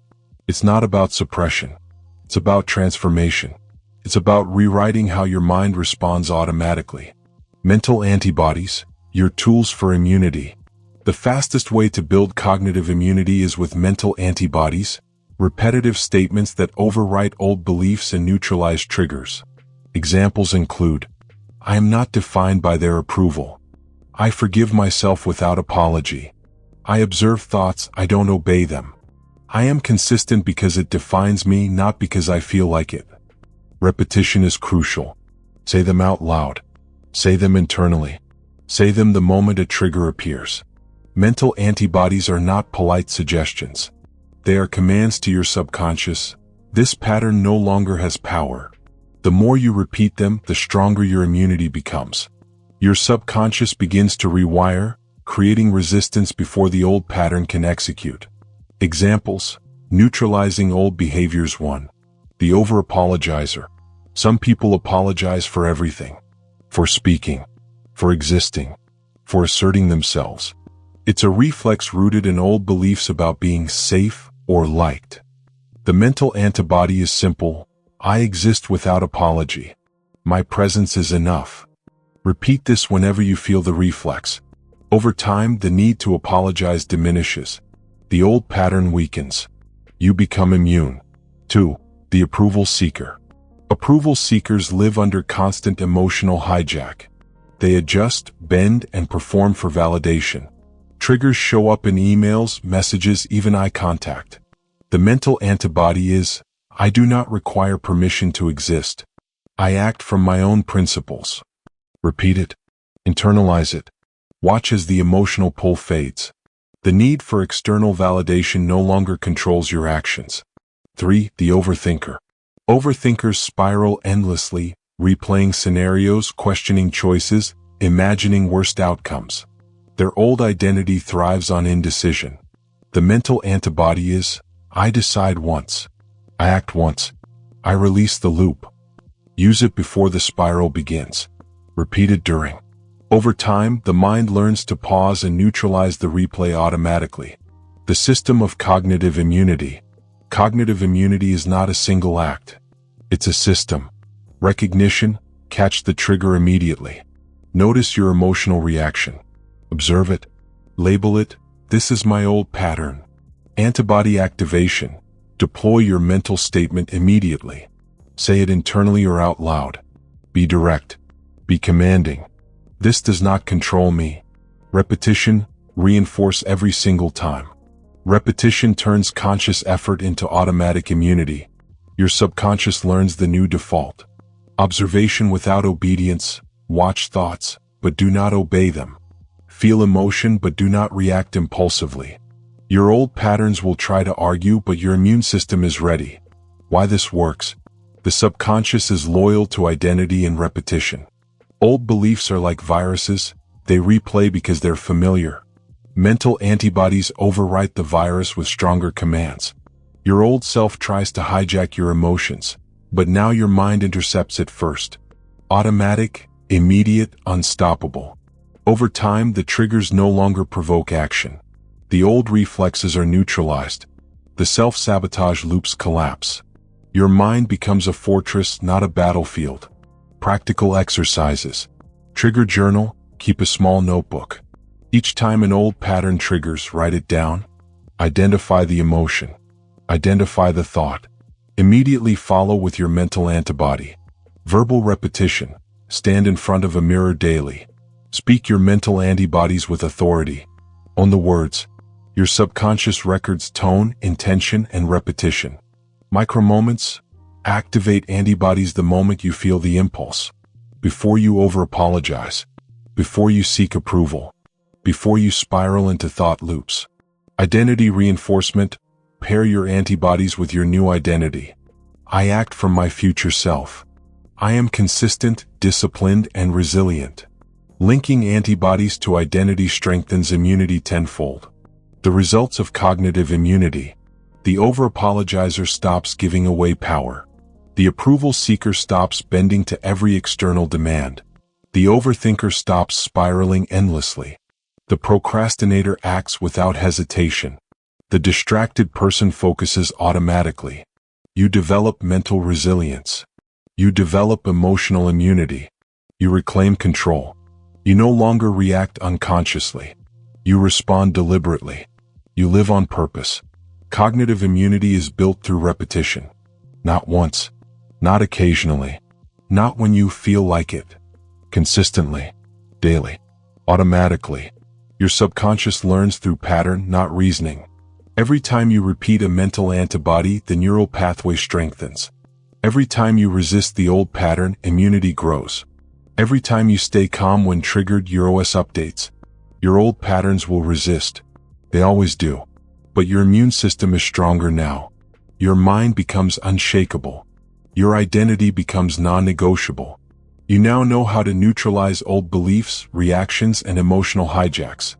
It's not about suppression. It's about transformation. It's about rewriting how your mind responds automatically. Mental antibodies, your tools for immunity. The fastest way to build cognitive immunity is with mental antibodies, repetitive statements that overwrite old beliefs and neutralize triggers. Examples include, I am not defined by their approval. I forgive myself without apology. I observe thoughts, I don't obey them. I am consistent because it defines me, not because I feel like it. Repetition is crucial. Say them out loud. Say them internally. Say them the moment a trigger appears. Mental antibodies are not polite suggestions. They are commands to your subconscious. This pattern no longer has power. The more you repeat them, the stronger your immunity becomes. Your subconscious begins to rewire, creating resistance before the old pattern can execute. Examples: neutralizing old behaviors. 1. The over-apologizer. Some people apologize for everything. For speaking. For existing. For asserting themselves. It's a reflex rooted in old beliefs about being safe or liked. The mental antibody is simple. I exist without apology. My presence is enough. Repeat this whenever you feel the reflex. Over time, the need to apologize diminishes. The old pattern weakens. You become immune. 2. The approval seeker. Approval seekers live under constant emotional hijack. They adjust, bend, and perform for validation. Triggers show up in emails, messages, even eye contact. The mental antibody is, I do not require permission to exist. I act from my own principles. Repeat it. Internalize it. Watch as the emotional pull fades. The need for external validation no longer controls your actions. 3. The overthinker. Overthinkers spiral endlessly, replaying scenarios, questioning choices, imagining worst outcomes. Their old identity thrives on indecision. The mental antibody is, I decide once. I act once. I release the loop. Use it before the spiral begins. Repeat it during. Over time, the mind learns to pause and neutralize the replay automatically. The system of cognitive immunity. Cognitive immunity is not a single act. It's a system. Recognition, catch the trigger immediately. Notice your emotional reaction. Observe it. Label it. This is my old pattern. Antibody activation. Deploy your mental statement immediately. Say it internally or out loud. Be direct. Be commanding. This does not control me. Repetition, reinforce every single time. Repetition turns conscious effort into automatic immunity. Your subconscious learns the new default. Observation without obedience. Watch thoughts, but do not obey them. Feel emotion, but do not react impulsively. Your old patterns will try to argue, but your immune system is ready. Why this works? The subconscious is loyal to identity and repetition. Old beliefs are like viruses. They replay because they're familiar. Mental antibodies overwrite the virus with stronger commands. Your old self tries to hijack your emotions, but now your mind intercepts it first. Automatic, immediate, unstoppable. Over time, the triggers no longer provoke action. The old reflexes are neutralized. The self-sabotage loops collapse. Your mind becomes a fortress, not a battlefield. Practical exercises. Trigger journal, keep a small notebook. Each time an old pattern triggers, write it down. Identify the emotion. Identify the thought. Immediately follow with your mental antibody. Verbal repetition. Stand in front of a mirror daily. Speak your mental antibodies with authority. Own the words. Your subconscious records tone, intention, and repetition. Micro moments. Activate antibodies the moment you feel the impulse. Before you over-apologize. Before you seek approval. Before you spiral into thought loops. Identity reinforcement. Pair your antibodies with your new identity. I act from my future self. I am consistent, disciplined, and resilient. Linking antibodies to identity strengthens immunity tenfold. The results of cognitive immunity. The over-apologizer stops giving away power. The approval seeker stops bending to every external demand. The overthinker stops spiraling endlessly. The procrastinator acts without hesitation. The distracted person focuses automatically. You develop mental resilience. You develop emotional immunity. You reclaim control. You no longer react unconsciously. You respond deliberately. You live on purpose. Cognitive immunity is built through repetition. Not once. Not occasionally. Not when you feel like it. Consistently. Daily. Automatically. Your subconscious learns through pattern, not reasoning. Every time you repeat a mental antibody, the neural pathway strengthens. Every time you resist the old pattern, immunity grows. Every time you stay calm when triggered, your OS updates. Your old patterns will resist. They always do. But your immune system is stronger now. Your mind becomes unshakable. Your identity becomes non-negotiable. You now know how to neutralize old beliefs, reactions, and emotional hijacks.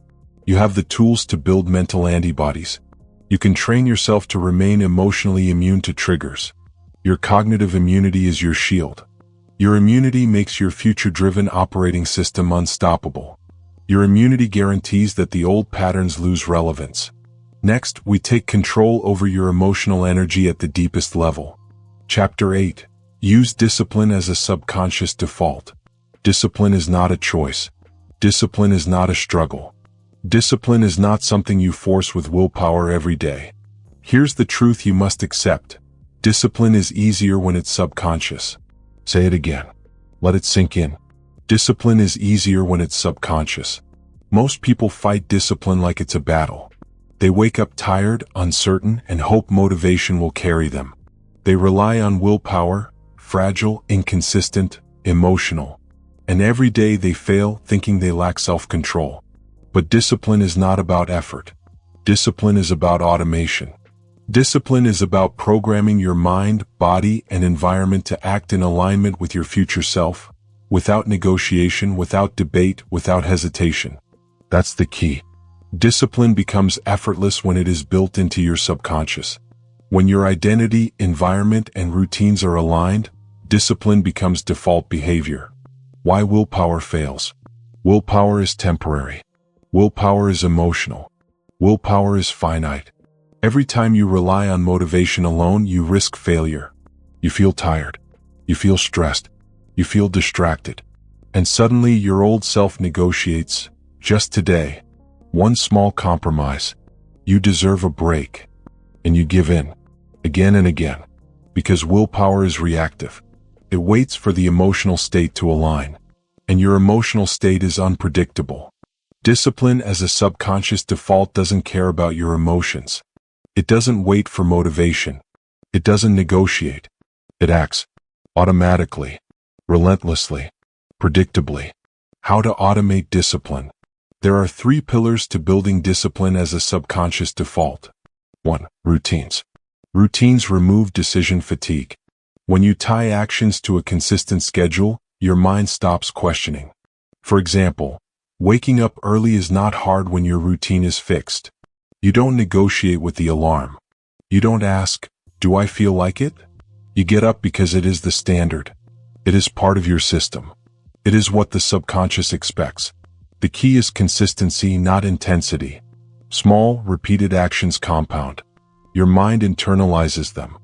You have the tools to build mental antibodies. You can train yourself to remain emotionally immune to triggers. Your cognitive immunity is your shield. Your immunity makes your future-driven operating system unstoppable. Your immunity guarantees that the old patterns lose relevance. Next, we take control over your emotional energy at the deepest level. Chapter 8. Use discipline as a subconscious default. Discipline is not a choice. Discipline is not a struggle. Discipline is not something you force with willpower every day. Here's the truth you must accept. Discipline is easier when it's subconscious. Say it again. Let it sink in. Discipline is easier when it's subconscious. Most people fight discipline like it's a battle. They wake up tired, uncertain, and hope motivation will carry them. They rely on willpower, fragile, inconsistent, emotional. And every day they fail, thinking they lack self-control. But discipline is not about effort. Discipline is about automation. Discipline is about programming your mind, body, and environment to act in alignment with your future self, without negotiation, without debate, without hesitation. That's the key. Discipline becomes effortless when it is built into your subconscious. When your identity, environment, and routines are aligned, discipline becomes default behavior. Why willpower fails? Willpower is temporary. Willpower is emotional. Willpower is finite. Every time you rely on motivation alone, you risk failure. You feel tired. You feel stressed. You feel distracted. And suddenly your old self negotiates, just today. One small compromise. You deserve a break. And you give in. Again and again. Because willpower is reactive. It waits for the emotional state to align. And your emotional state is unpredictable. Discipline as a subconscious default doesn't care about your emotions. It doesn't wait for motivation. It doesn't negotiate. It acts. Automatically. Relentlessly. Predictably. How to automate discipline. There are 3 pillars to building discipline as a subconscious default. 1. Routines. Routines remove decision fatigue. When you tie actions to a consistent schedule, your mind stops questioning. For example, waking up early is not hard when your routine is fixed. You don't negotiate with the alarm. You don't ask, do I feel like it? You get up because it is the standard. It is part of your system. It is what the subconscious expects. The key is consistency, not intensity. Small, repeated actions compound. Your mind internalizes them.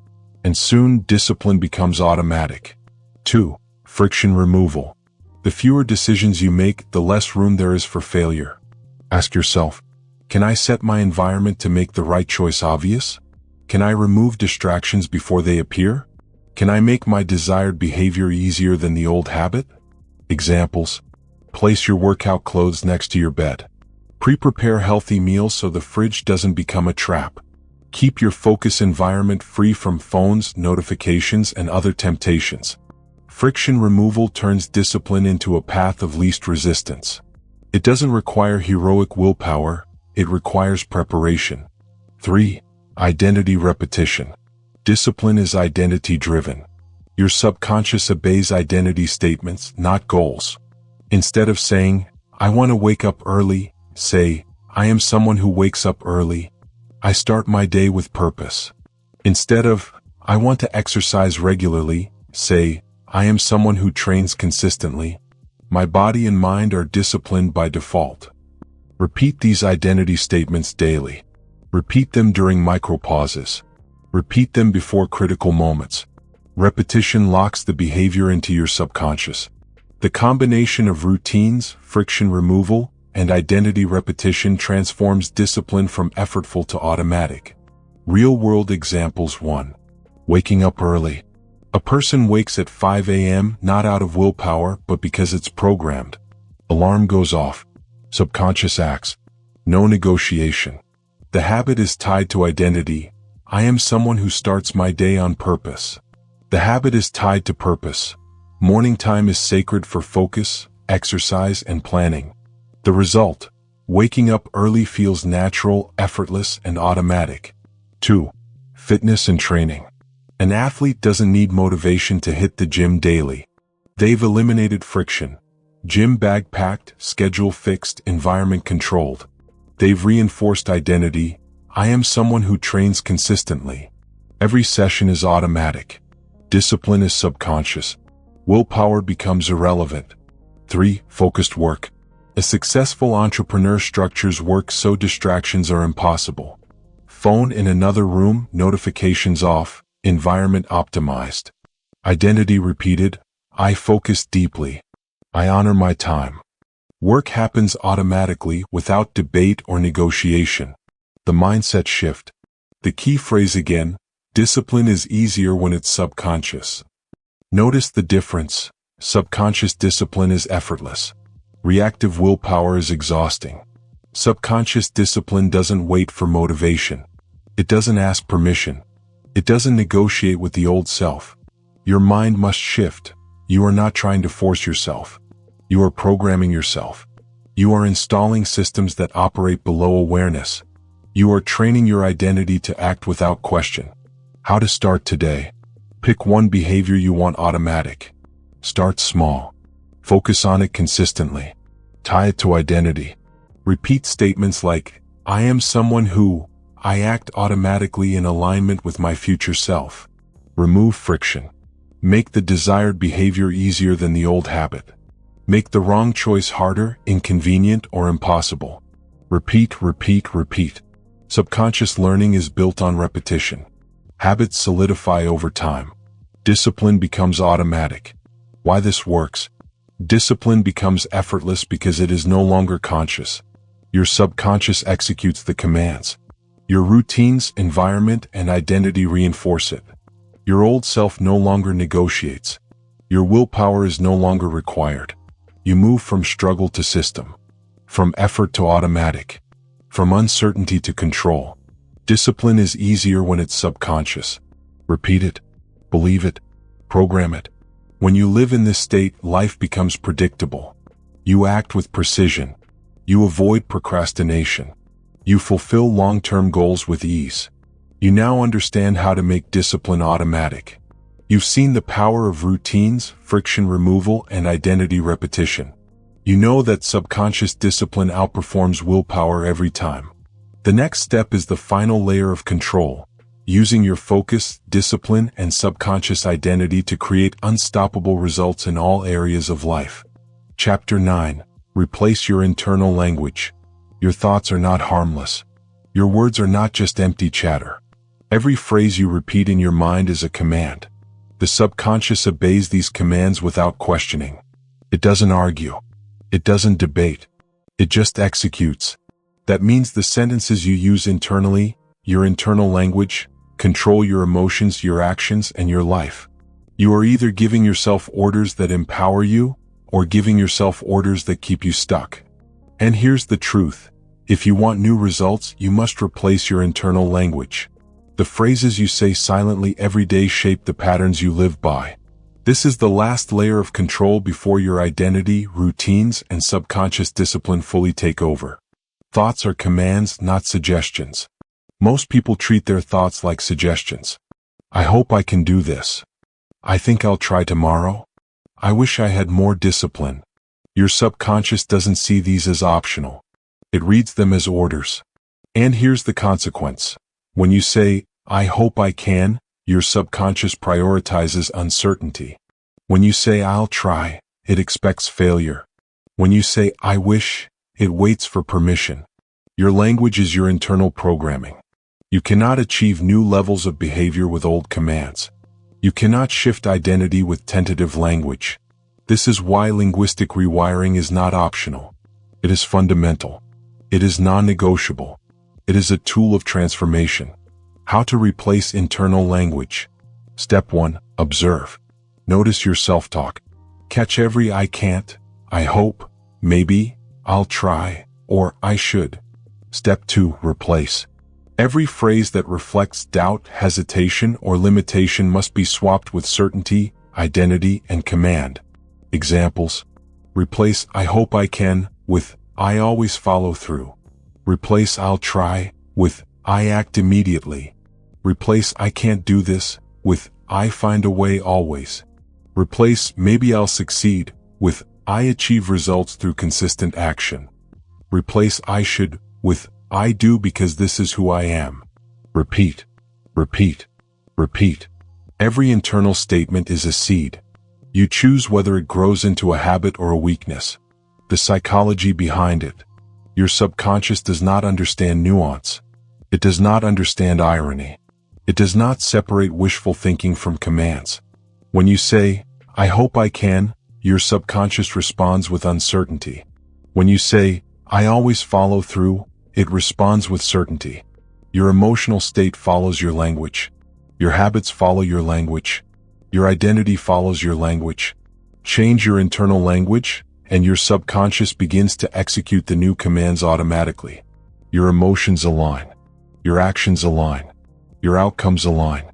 And soon, discipline becomes automatic. 2. Friction removal. The fewer decisions you make, the less room there is for failure. Ask yourself, can I set my environment to make the right choice obvious? Can I remove distractions before they appear? Can I make my desired behavior easier than the old habit? Examples. Place your workout clothes next to your bed. Pre-prepare healthy meals so the fridge doesn't become a trap. Keep your focus environment free from phones, notifications, and other temptations. Friction removal turns discipline into a path of least resistance. It doesn't require heroic willpower, it requires preparation. 3. Identity repetition. Discipline is identity-driven. Your subconscious obeys identity statements, not goals. Instead of saying, I want to wake up early, say, I am someone who wakes up early. I start my day with purpose. Instead of, I want to exercise regularly, say, I am someone who trains consistently. My body and mind are disciplined by default. Repeat these identity statements daily. Repeat them during micropauses. Repeat them before critical moments. Repetition locks the behavior into your subconscious. The combination of routines, friction removal, and identity repetition transforms discipline from effortful to automatic. Real-world examples. 1. Waking up early. A person wakes at 5 a.m. not out of willpower but because it's programmed. Alarm goes off. Subconscious acts. No negotiation. The habit is tied to identity. I am someone who starts my day on purpose. The habit is tied to purpose. Morning time is sacred for focus, exercise, and planning. The result: waking up early feels natural, effortless, and automatic. 2. Fitness and training. An athlete doesn't need motivation to hit the gym daily. They've eliminated friction. Gym bag packed, schedule fixed, environment controlled. They've reinforced identity. I am someone who trains consistently. Every session is automatic. Discipline is subconscious. Willpower becomes irrelevant. 3. Focused work. A successful entrepreneur structures work so distractions are impossible. Phone in another room, notifications off, environment optimized. Identity repeated. I focus deeply. I honor my time. Work happens automatically without debate or negotiation. The mindset shift. The key phrase again: discipline is easier when it's subconscious. Notice the difference. Subconscious discipline is effortless. Reactive willpower is exhausting. Subconscious discipline doesn't wait for motivation. It doesn't ask permission. It doesn't negotiate with the old self. Your mind must shift. You are not trying to force yourself. You are programming yourself. You are installing systems that operate below awareness. You are training your identity to act without question. How to start today? Pick one behavior you want automatic. Start small. Focus on it consistently. Tie it to identity. Repeat statements like, I am someone who, I act automatically in alignment with my future self. Remove friction. Make the desired behavior easier than the old habit. Make the wrong choice harder, inconvenient, or impossible. Repeat, repeat, repeat. Subconscious learning is built on repetition. Habits solidify over time. Discipline becomes automatic. Why this works? Discipline becomes effortless because it is no longer conscious. Your subconscious executes the commands. Your routines, environment, and identity reinforce it. Your old self no longer negotiates. Your willpower is no longer required. You move from struggle to system, from effort to automatic, from uncertainty to control. Discipline is easier when it's subconscious. Repeat it, believe it, program it. When you live in this state, life becomes predictable. You act with precision. You avoid procrastination. You fulfill long-term goals with ease. You now understand how to make discipline automatic. You've seen the power of routines, friction removal, and identity repetition. You know that subconscious discipline outperforms willpower every time. The next step is the final layer of control, using your focus, discipline, and subconscious identity to create unstoppable results in all areas of life. Chapter 9. Replace your internal language. Your thoughts are not harmless. Your words are not just empty chatter. Every phrase you repeat in your mind is a command. The subconscious obeys these commands without questioning. It doesn't argue. It doesn't debate. It just executes. That means the sentences you use internally, your internal language, control your emotions, your actions, and your life. You are either giving yourself orders that empower you, or giving yourself orders that keep you stuck. And here's the truth. If you want new results, you must replace your internal language. The phrases you say silently every day shape the patterns you live by. This is the last layer of control before your identity, routines, and subconscious discipline fully take over. Thoughts are commands, not suggestions. Most people treat their thoughts like suggestions. I hope I can do this. I think I'll try tomorrow. I wish I had more discipline. Your subconscious doesn't see these as optional. It reads them as orders. And here's the consequence. When you say, I hope I can, your subconscious prioritizes uncertainty. When you say, I'll try, it expects failure. When you say, I wish, it waits for permission. Your language is your internal programming. You cannot achieve new levels of behavior with old commands. You cannot shift identity with tentative language. This is why linguistic rewiring is not optional. It is fundamental. It is non-negotiable. It is a tool of transformation. How to replace internal language. Step 1. Observe. Notice your self-talk. Catch every I can't, I hope, maybe, I'll try, or I should. Step 2. Replace. Every phrase that reflects doubt, hesitation, or limitation must be swapped with certainty, identity, and command. Examples. Replace I hope I can with I always follow through. Replace I'll try with I act immediately. Replace I can't do this with I find a way always. Replace maybe I'll succeed with I achieve results through consistent action. Replace I should with I do because this is who I am. Repeat, repeat, repeat. Every internal statement is a seed. You choose whether it grows into a habit or a weakness. The psychology behind it. Your subconscious does not understand nuance. It does not understand irony. It does not separate wishful thinking from commands. When you say, I hope I can, your subconscious responds with uncertainty. When you say, I always follow through, it responds with certainty. Your emotional state follows your language. Your habits follow your language. Your identity follows your language. Change your internal language, and your subconscious begins to execute the new commands automatically. Your emotions align. Your actions align. Your outcomes align.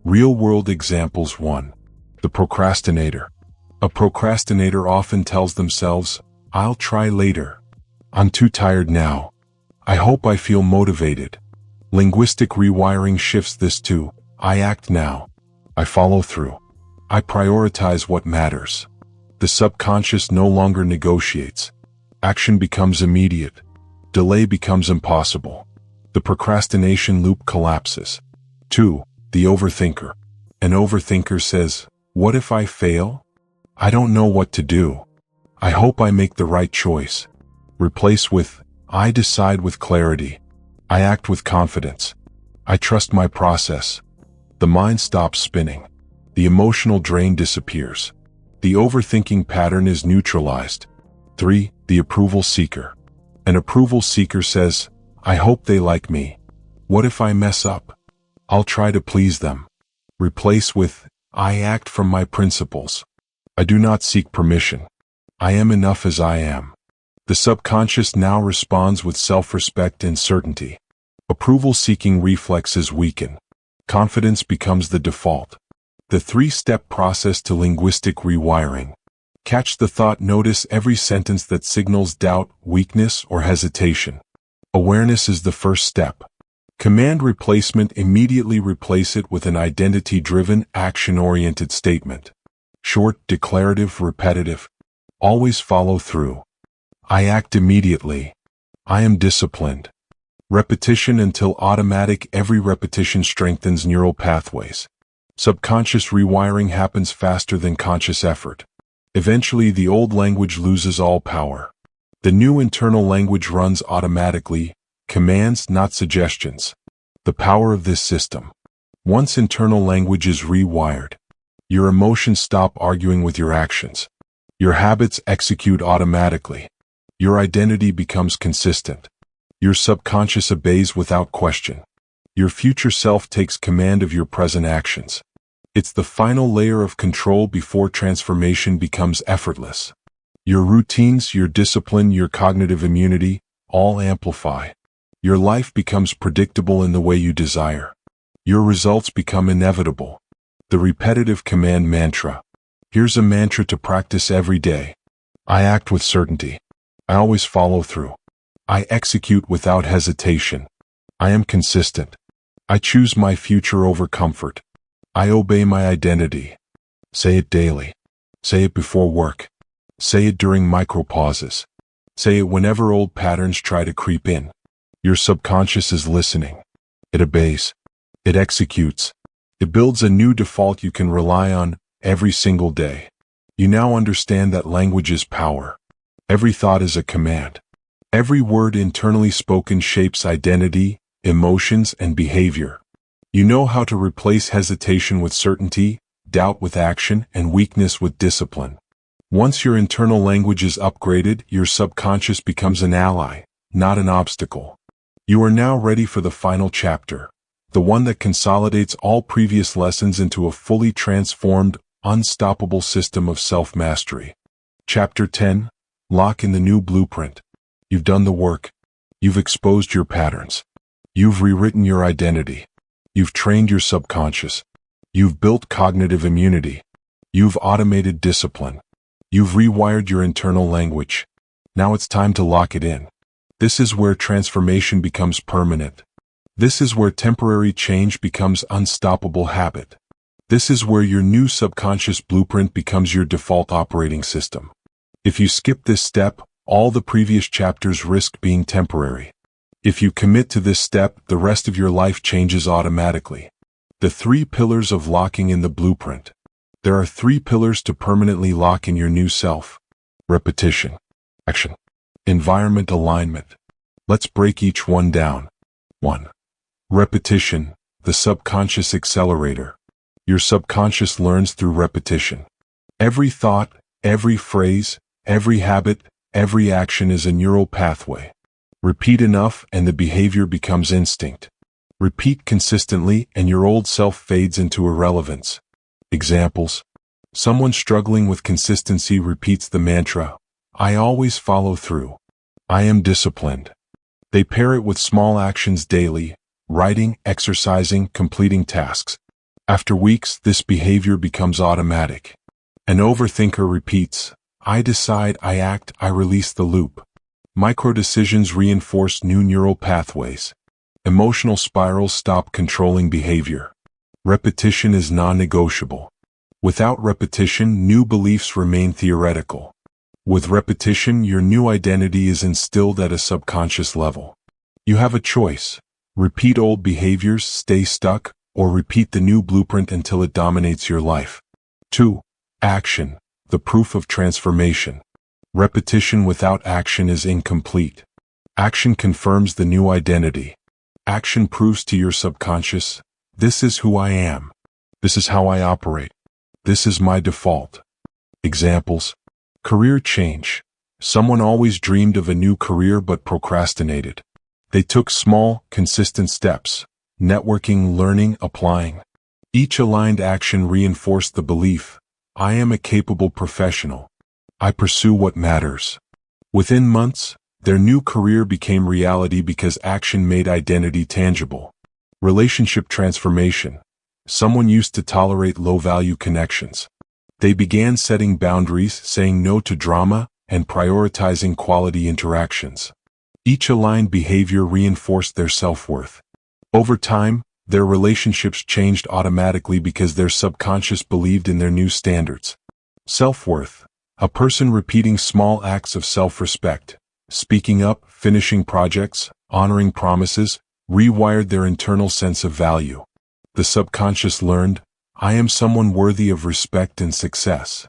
Real-world examples. 1. The procrastinator. A procrastinator often tells themselves, I'll try later. I'm too tired now. I hope I feel motivated. Linguistic rewiring shifts this to, I act now. I follow through. I prioritize what matters. The subconscious no longer negotiates. Action becomes immediate. Delay becomes impossible. The procrastination loop collapses. 2. The overthinker. An overthinker says, what if I fail? I don't know what to do. I hope I make the right choice. Replace with, I decide with clarity. I act with confidence. I trust my process. The mind stops spinning. The emotional drain disappears. The overthinking pattern is neutralized. 3. The approval seeker. An approval seeker says, I hope they like me. What if I mess up? I'll try to please them. Replace with, I act from my principles. I do not seek permission. I am enough as I am. The subconscious now responds with self-respect and certainty. Approval-seeking reflexes weaken. Confidence becomes the default. The 3-step process to linguistic rewiring. Catch the thought. Notice every sentence that signals doubt, weakness, or hesitation. Awareness is the first step. Command replacement. Immediately replace it with an identity-driven, action-oriented statement. Short, declarative, repetitive. Always follow through. I act immediately. I am disciplined. Repetition until automatic. Every repetition strengthens neural pathways. Subconscious rewiring happens faster than conscious effort. Eventually, the old language loses all power. The new internal language runs automatically, commands, not suggestions. The power of this system. Once internal language is rewired, your emotions stop arguing with your actions. Your habits execute automatically. Your identity becomes consistent. Your subconscious obeys without question. Your future self takes command of your present actions. It's the final layer of control before transformation becomes effortless. Your routines, your discipline, your cognitive immunity, all amplify. Your life becomes predictable in the way you desire. Your results become inevitable. The repetitive command mantra. Here's a mantra to practice every day. I act with certainty. I always follow through. I execute without hesitation. I am consistent. I choose my future over comfort. I obey my identity. Say it daily. Say it before work. Say it during micropauses. Say it whenever old patterns try to creep in. Your subconscious is listening. It obeys. It executes. It builds a new default you can rely on every single day. You now understand that language is power. Every thought is a command. Every word internally spoken shapes identity, emotions, and behavior. You know how to replace hesitation with certainty, doubt with action, and weakness with discipline. Once your internal language is upgraded, your subconscious becomes an ally, not an obstacle. You are now ready for the final chapter, the one that consolidates all previous lessons into a fully transformed, unstoppable system of self-mastery. Chapter 10. Lock in the new blueprint. You've done the work. You've exposed your patterns. You've rewritten your identity. You've trained your subconscious. You've built cognitive immunity. You've automated discipline. You've rewired your internal language. Now it's time to lock it in. This is where transformation becomes permanent. This is where temporary change becomes unstoppable habit. This is where your new subconscious blueprint becomes your default operating system. If you skip this step, all the previous chapters risk being temporary. If you commit to this step, the rest of your life changes automatically. The 3 pillars of locking in the blueprint. There are 3 pillars to permanently lock in your new self. Repetition, action, environment alignment. Let's break each one down. 1. Repetition, the subconscious accelerator. Your subconscious learns through repetition. Every thought, every phrase, every habit, every action is a neural pathway. Repeat enough and the behavior becomes instinct. Repeat consistently and your old self fades into irrelevance. Examples. Someone struggling with consistency repeats the mantra, I always follow through. I am disciplined. They pair it with small actions daily, writing, exercising, completing tasks. After weeks, this behavior becomes automatic. An overthinker repeats, I decide, I act, I release the loop. Micro-decisions reinforce new neural pathways. Emotional spirals stop controlling behavior. Repetition is non-negotiable. Without repetition, new beliefs remain theoretical. With repetition, your new identity is instilled at a subconscious level. You have a choice. Repeat old behaviors, stay stuck, or repeat the new blueprint until it dominates your life. 2. Action, the proof of transformation. Repetition without action is incomplete. Action confirms the new identity. Action proves to your subconscious, this is who I am. This is how I operate. This is my default. Examples. Career change. Someone always dreamed of a new career but procrastinated. They took small, consistent steps. Networking, learning, applying. Each aligned action reinforced the belief, I am a capable professional. I pursue what matters. Within months, their new career became reality because action made identity tangible. Relationship transformation. Someone used to tolerate low-value connections. They began setting boundaries, saying no to drama, and prioritizing quality interactions. Each aligned behavior reinforced their self-worth. Over time, their relationships changed automatically because their subconscious believed in their new standards. Self-worth. A person repeating small acts of self-respect, speaking up, finishing projects, honoring promises, rewired their internal sense of value. The subconscious learned, I am someone worthy of respect and success.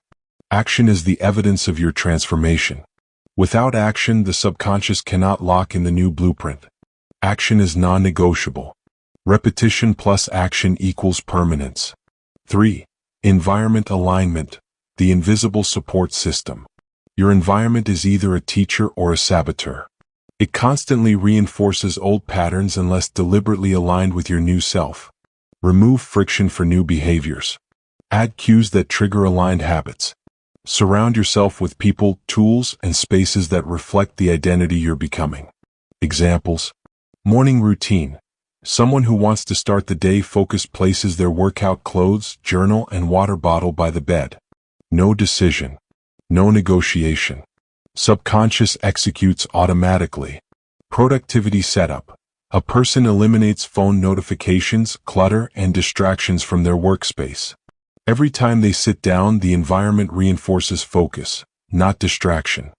Action is the evidence of your transformation. Without action, the subconscious cannot lock in the new blueprint. Action is non-negotiable. Repetition plus action equals permanence. 3. Environment alignment, the invisible support system. Your environment is either a teacher or a saboteur. It constantly reinforces old patterns unless deliberately aligned with your new self. Remove friction for new behaviors. Add cues that trigger aligned habits. Surround yourself with people, tools, and spaces that reflect the identity you're becoming. Examples: morning routine. Someone who wants to start the day focused places their workout clothes, journal, and water bottle by the bed. No decision. No negotiation. Subconscious executes automatically. Productivity setup. A person eliminates phone notifications, clutter, and distractions from their workspace. Every time they sit down, the environment reinforces focus, not distraction.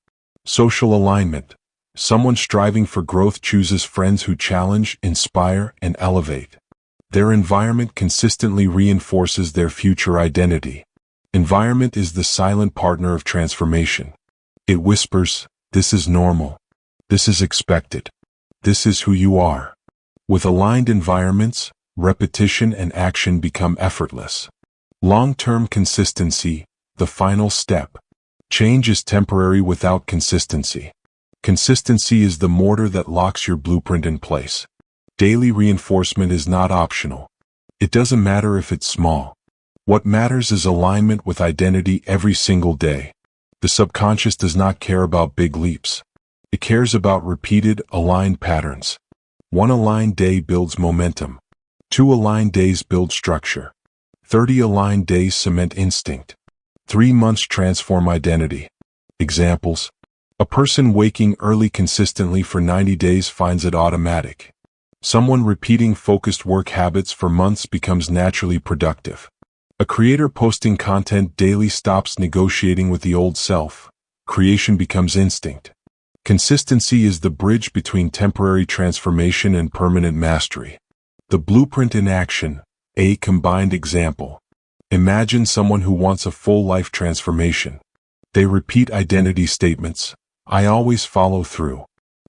Social alignment. Someone striving for growth chooses friends who challenge, inspire, and elevate. Their environment consistently reinforces their future identity. Environment is the silent partner of transformation. It whispers, "This is normal. This is expected. This is who you are." With aligned environments, repetition and action become effortless. Long-term consistency, the final step. Change is temporary without consistency. Consistency is the mortar that locks your blueprint in place. Daily reinforcement is not optional. It doesn't matter if it's small. What matters is alignment with identity every single day. The subconscious does not care about big leaps. It cares about repeated, aligned patterns. One aligned day builds momentum. 2 aligned days build structure. 30 aligned days cement instinct. 3 months transform identity. Examples: a person waking early consistently for 90 days finds it automatic. Someone repeating focused work habits for months becomes naturally productive. A creator posting content daily stops negotiating with the old self. Creation becomes instinct. Consistency is the bridge between temporary transformation and permanent mastery. The blueprint in action, a combined example. Imagine someone who wants a full life transformation. They repeat identity statements. I always follow through.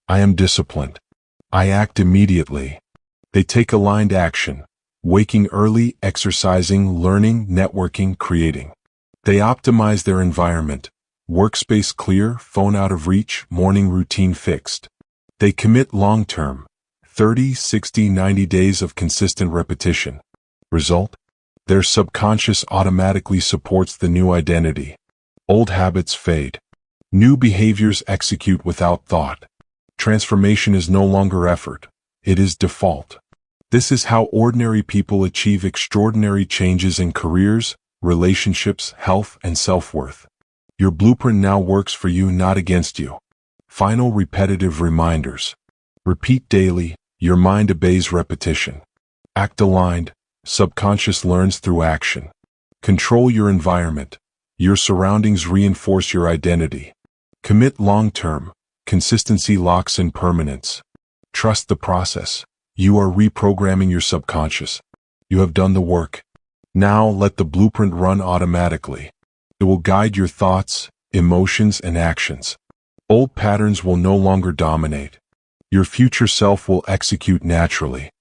I am disciplined. I act immediately. They take aligned action, waking early, exercising, learning, networking, creating. They optimize their environment, workspace clear, phone out of reach, morning routine fixed. They commit long-term, 30, 60, 90 days of consistent repetition. Result? Their subconscious automatically supports the new identity. Old habits fade. New behaviors execute without thought. Transformation is no longer effort. It is default. This is how ordinary people achieve extraordinary changes in careers, relationships, health, and self-worth. Your blueprint now works for you, not against you. Final repetitive reminders. Repeat daily. Your mind obeys repetition. Act aligned. Subconscious learns through action. Control your environment. Your surroundings reinforce your identity. Commit long-term. Consistency locks in permanence. Trust the process. You are reprogramming your subconscious. You have done the work. Now let the blueprint run automatically. It will guide your thoughts, emotions, and actions. Old patterns will no longer dominate. Your future self will execute naturally.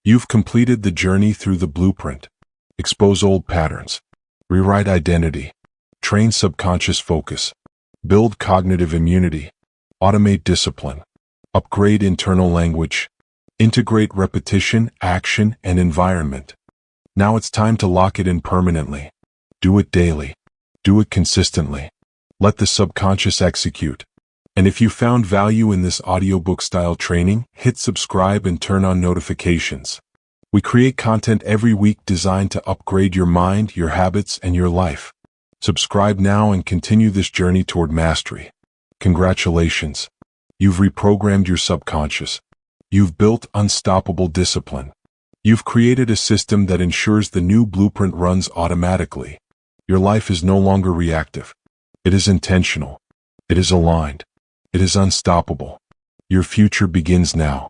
You've completed the journey through the blueprint. Expose old patterns. Rewrite identity. Train subconscious focus. Build cognitive immunity. Automate discipline. Upgrade internal language. Integrate repetition, action, and environment. Now it's time to lock it in permanently. Do it daily. Do it consistently. Let the subconscious execute. And if you found value in this audiobook-style training, hit subscribe and turn on notifications. We create content every week designed to upgrade your mind, your habits, and your life. Subscribe now and continue this journey toward mastery. Congratulations. You've reprogrammed your subconscious. You've built unstoppable discipline. You've created a system that ensures the new blueprint runs automatically. Your life is no longer reactive. It is intentional. It is aligned. It is unstoppable. Your future begins now.